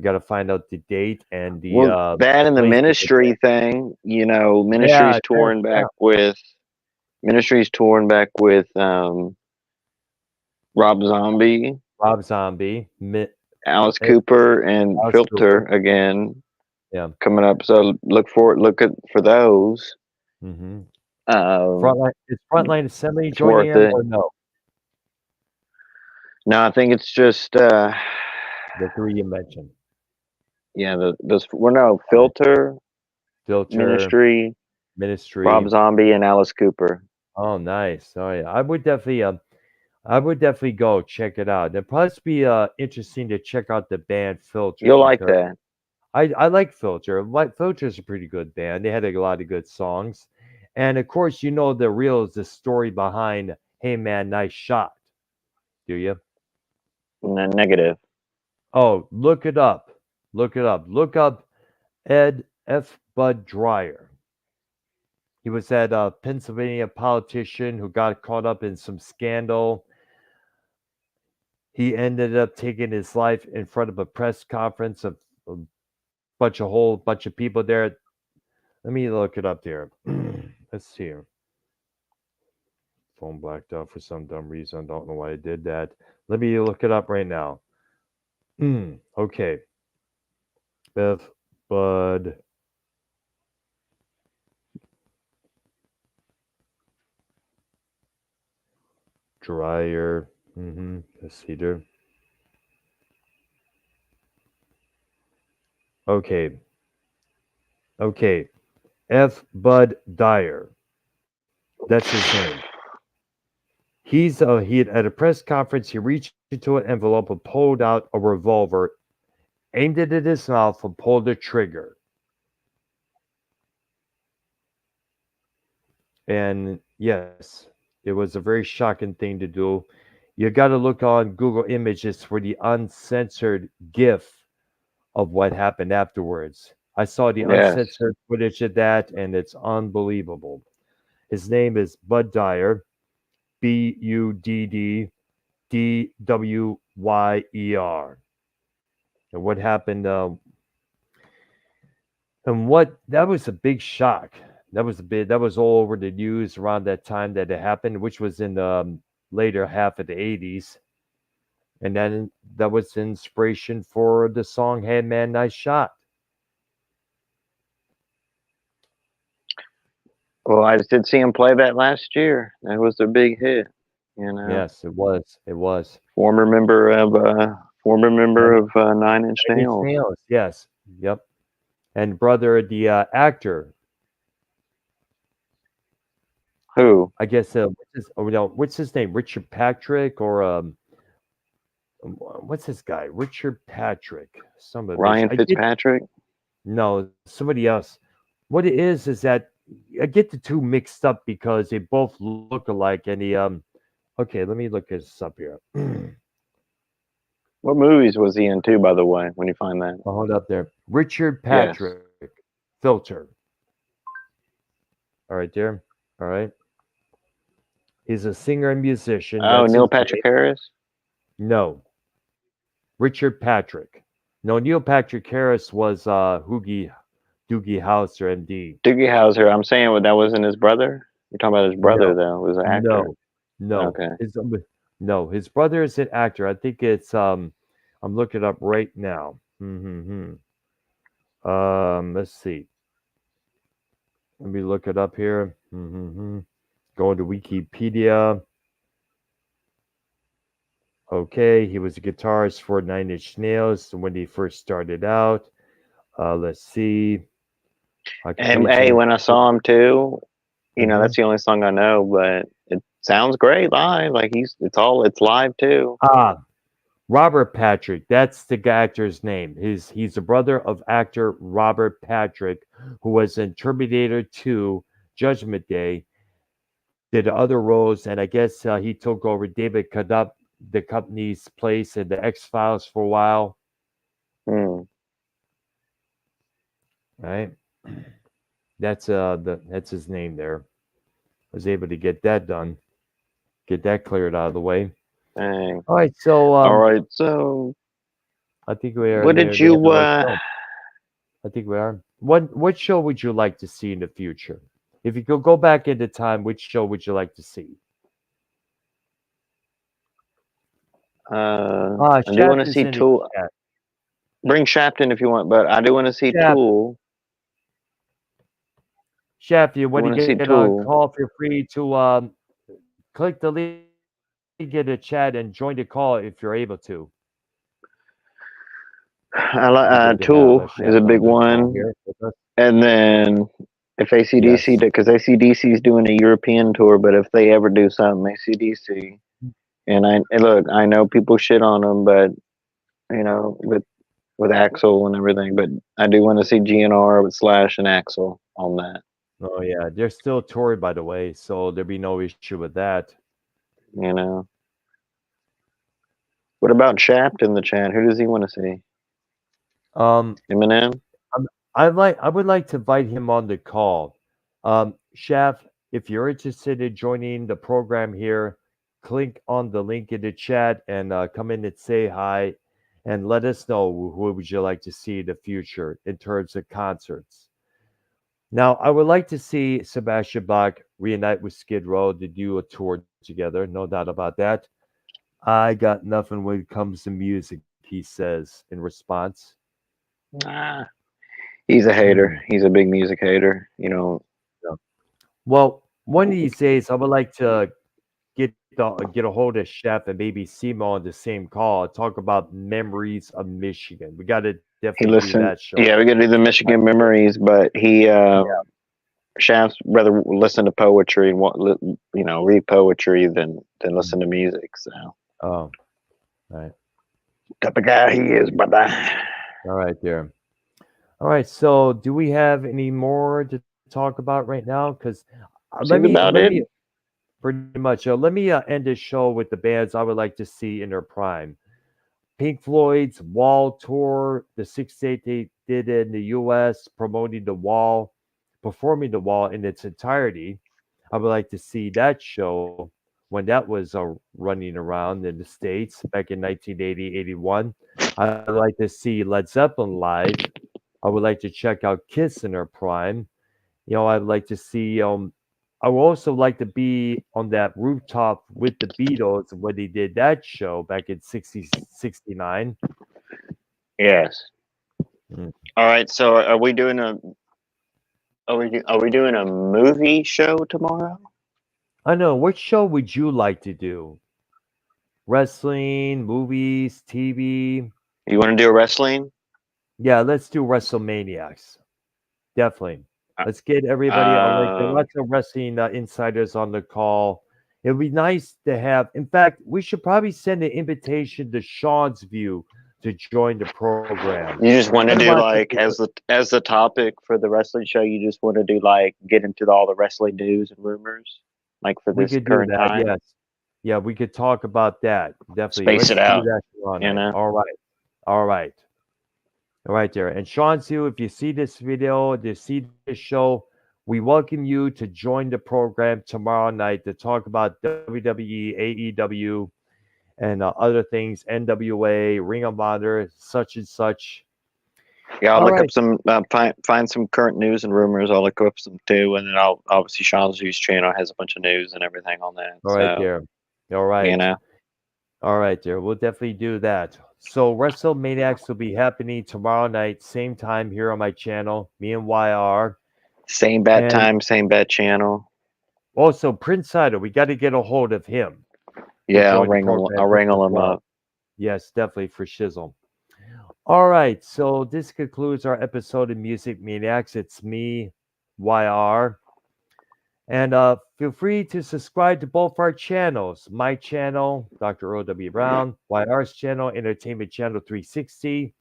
got to find out the date and the Well, that and the place that they play. ministry thing. Yeah, yeah. Ministry's touring back with Rob Zombie, Rob Zombie, Alice eh, Cooper, and Alice Filter Cooper. again Yeah. coming up. So look for those. hmm Um, Frontline is Frontline Assembly it's joining worth them it. or no? No, I think it's just The three you mentioned. yeah. Those well, no All right. Filter, Filter, Ministry, Rob Ministry. Zombie, and Alice Cooper. Oh, nice. Oh, yeah. I would definitely go check it out. It'd probably be interesting to check out the band Filter You'll like because that. I like Filter. Like Filter's a pretty good band. They had a lot of good songs, and of course, the story behind "Hey Man, Nice Shot." Do you? Negative. Oh, look it up. Look it up. Look up Ed F. Bud Dreyer. He was that Pennsylvania politician who got caught up in some scandal. He ended up taking his life in front of a press conference of a whole bunch of people there. Let me look it up there. Let's see here. Phone blacked out for some dumb reason. Don't know why I did that. Let me look it up right now. Okay. Beth Bud Dryer. Let's see there. Okay, okay. F. Bud Dyer. That's his name. He at a press conference. He reached into an envelope and pulled out a revolver, aimed it at his mouth, and pulled the trigger. And yes, it was a very shocking thing to do. You got to look on Google Images for the uncensored GIF of what happened afterwards. I saw the Yes. uncensored footage of that, and it's unbelievable. His name is Bud Dyer, Buddwyer. And what happened? And what that was a big shock. That was all over the news around that time that it happened, which was in the later half of the 80s. And then that was the inspiration for the song "Hey Man, Nice Shot." Well, I just did see him play that last year. That was their big hit. You know, Yes, it was. It was. former member of Nine, 9 Inch Nine Inch Nails. Nails. Yes. Yep. And brother, the actor, Who? I guess. What's his name? Richard Patrick or what's this guy? Richard Patrick. Some of this. Ryan Fitzpatrick. No, somebody else. What it is that I get the two mixed up because they both look alike. And he okay, let me look this up here. What movies was he in too, by the way, when you find that? I'll hold up there. Richard Yes. Patrick, Filter. All right, there. All right. He's a singer and musician. Oh, That's Neil his Patrick name. Harris? No, Richard Patrick. No, Neil Patrick Harris was Doogie Howser, MD. Doogie Howser. I'm saying that wasn't his brother? You're talking about his brother, No, though. It was an actor. no, no. Okay. His brother is an actor. I think it's I'm looking it up right now. Let's see. Let me look it up here. Going to Wikipedia. Okay, he was a guitarist for Nine Inch Nails when he first started out. Let's see. And hey, when I saw him too, Mhm. that's the only song I know, but it sounds great live. Like it's live too. Ah, Robert Patrick. That's the actor's name. He's the brother of actor Robert Patrick, who was in Terminator 2, Judgment Day, did other roles, and I guess he took over David Cadup, the company's place in the X Files for a while. Hmm. Right? That's his name there. Was able to get that done, get that cleared out of the way. Dang. All right, so All right. So, I think we are what near did the end you? of our show. I think we are. What show would you like to see in the future? If you could go back into time, which show would you like to see? I do want Shaft to is see in the Tool. chat. Bring Shafton if you want, but I do want to see Shaft, Tool. Shaft, you I when you want to see get on Tool. call, feel free to click the link in the chat and join the call if you're able to. Be good to have Tool is a Shaft big on the call one, here with us. and then if ACDC, Yes. because ACDC is doing a European tour, but if they ever do something, ACDC, and look, I know people shit on them, but with Axel and everything, but I do want to see GNR with Slash and Axel on that. Oh yeah, they're still touring, by the way, so there'll be no issue with that. You know. What about Shaft in the chat? Who does he want to see? Eminem? I would like to invite him on the call. Shaft, if you're interested in joining the program here, click on the link in the chat and come in and say hi, and let us know who would you like to see in the future in terms of concerts. Now, I would like to see Sebastian Bach reunite with Skid Row to do a tour together. No doubt about that. I got nothing when it comes to music, he says in response. Nah. He's a hater. He's a big music hater. Yeah. Well, one of these days, I would like to get get a hold of Chef and maybe Simo on the same call. Talk about memories of Michigan. We got to He definitely do listened. that show. Yeah, we got to do the Michigan memories, but he Shafts rather listen to poetry and read poetry than listen to music. So Oh, all right, type of guy he is, brother. all right, there. All right. So, do we have any more to talk about right now? Because Seems about let it. me pretty much let me end this show with the bands I would like to see in their prime. Pink Floyd's Wall tour, the 6 date they did in the U.S. promoting the Wall, performing the Wall in its entirety. I would like to see that show when that was running around in the States back in 1980, 81. I'd like to see Led Zeppelin live. I would like to check out Kiss in their prime. I'd like to see. I would also like to be on that rooftop with the Beatles when they did that show back in 69. Yes. Mm. All right. So are we doing a movie show tomorrow? I know. What show would you like to do? Wrestling, movies, TV? You want to do a wrestling? Yeah, let's do WrestleManiacs. Definitely. Let's get everybody. I like the Uh, lots of wrestling insiders on the call. It would be nice to have. In fact, we should probably send an invitation to Sean's View to join the program. you just want I to don't do want to like as the topic for the wrestling show. You just want to do like get into all the wrestling news and rumors, like for We this could do current that. time. Yes. Yeah, we could talk about that. Definitely. Space it Let's do out. that tomorrow You night. know. All right. All right. All right there. And Sean Sue, if you see this video, you see this show, we welcome you to join the program tomorrow night to talk about WWE, AEW, and other things, NWA, Ring of Honor, such and such. Yeah, I'll All look up right. some find some current news and rumors. I'll look up some too, and then I'll obviously Sean's News channel has a bunch of news and everything on that. All right So there. All you right. know, All right there. We'll definitely do that. So WrestleManiacs will be happening tomorrow night, same time here on my channel, me and YR. same bat And time, same bat channel. also Prince Sider, we got to get a hold of him to Yeah, join the program I'll just as wrangle him well. up. Yes, definitely for Shizzle. All right, so this concludes our episode of Music Maniacs. It's me, YR, and feel free to subscribe to both our channels. My channel, Dr. Earl W. Brown, YR's channel, Entertainment Channel 360.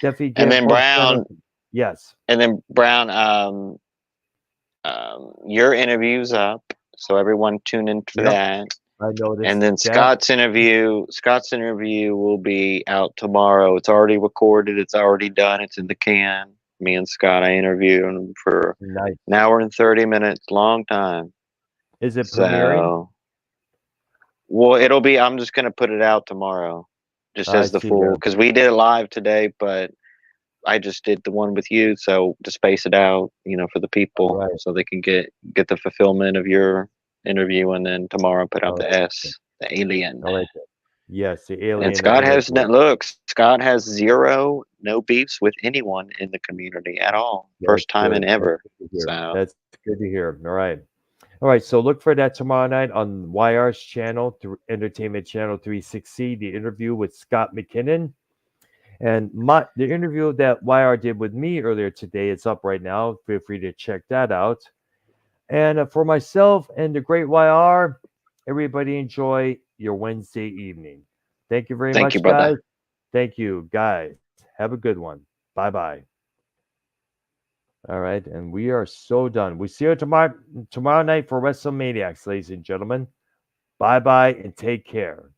Definitely And give then both channels. Yes, Brown, your interview's up, so everyone tune in for yep, that. I And noticed then that. Scott's interview will be out tomorrow. It's already recorded. It's already done. It's in the can. Me and Scott, I interviewed him for Nice. an hour and 30 minutes, long time. Is it premiering? So, well, I'm just going to put it out tomorrow, just I as the see there. full, because we did it live today, but I just did the one with you. So to space it out, for the people, Right. so they can get the fulfillment of your interview, and then tomorrow put out All the right. the alien. All right. Yes, the And alien Scott has interview. Scott has no beefs with anyone in the community at all. That's First time good. in That's ever. good to hear. So That's good to hear. All right. All right. So look for that tomorrow night on YR's channel, through Entertainment Channel 360, the interview with Scott McKinnon. And the interview that YR did with me earlier today is up right now. Feel free to check that out. And for myself and the great YR, everybody enjoy your Wednesday evening. Thank you very thank you, much, brother. guys. Thank you, guys. Have a good one. Bye bye. All right, and we are so done. We see you tomorrow night for WrestleManiacs, ladies and gentlemen. Bye bye and take care.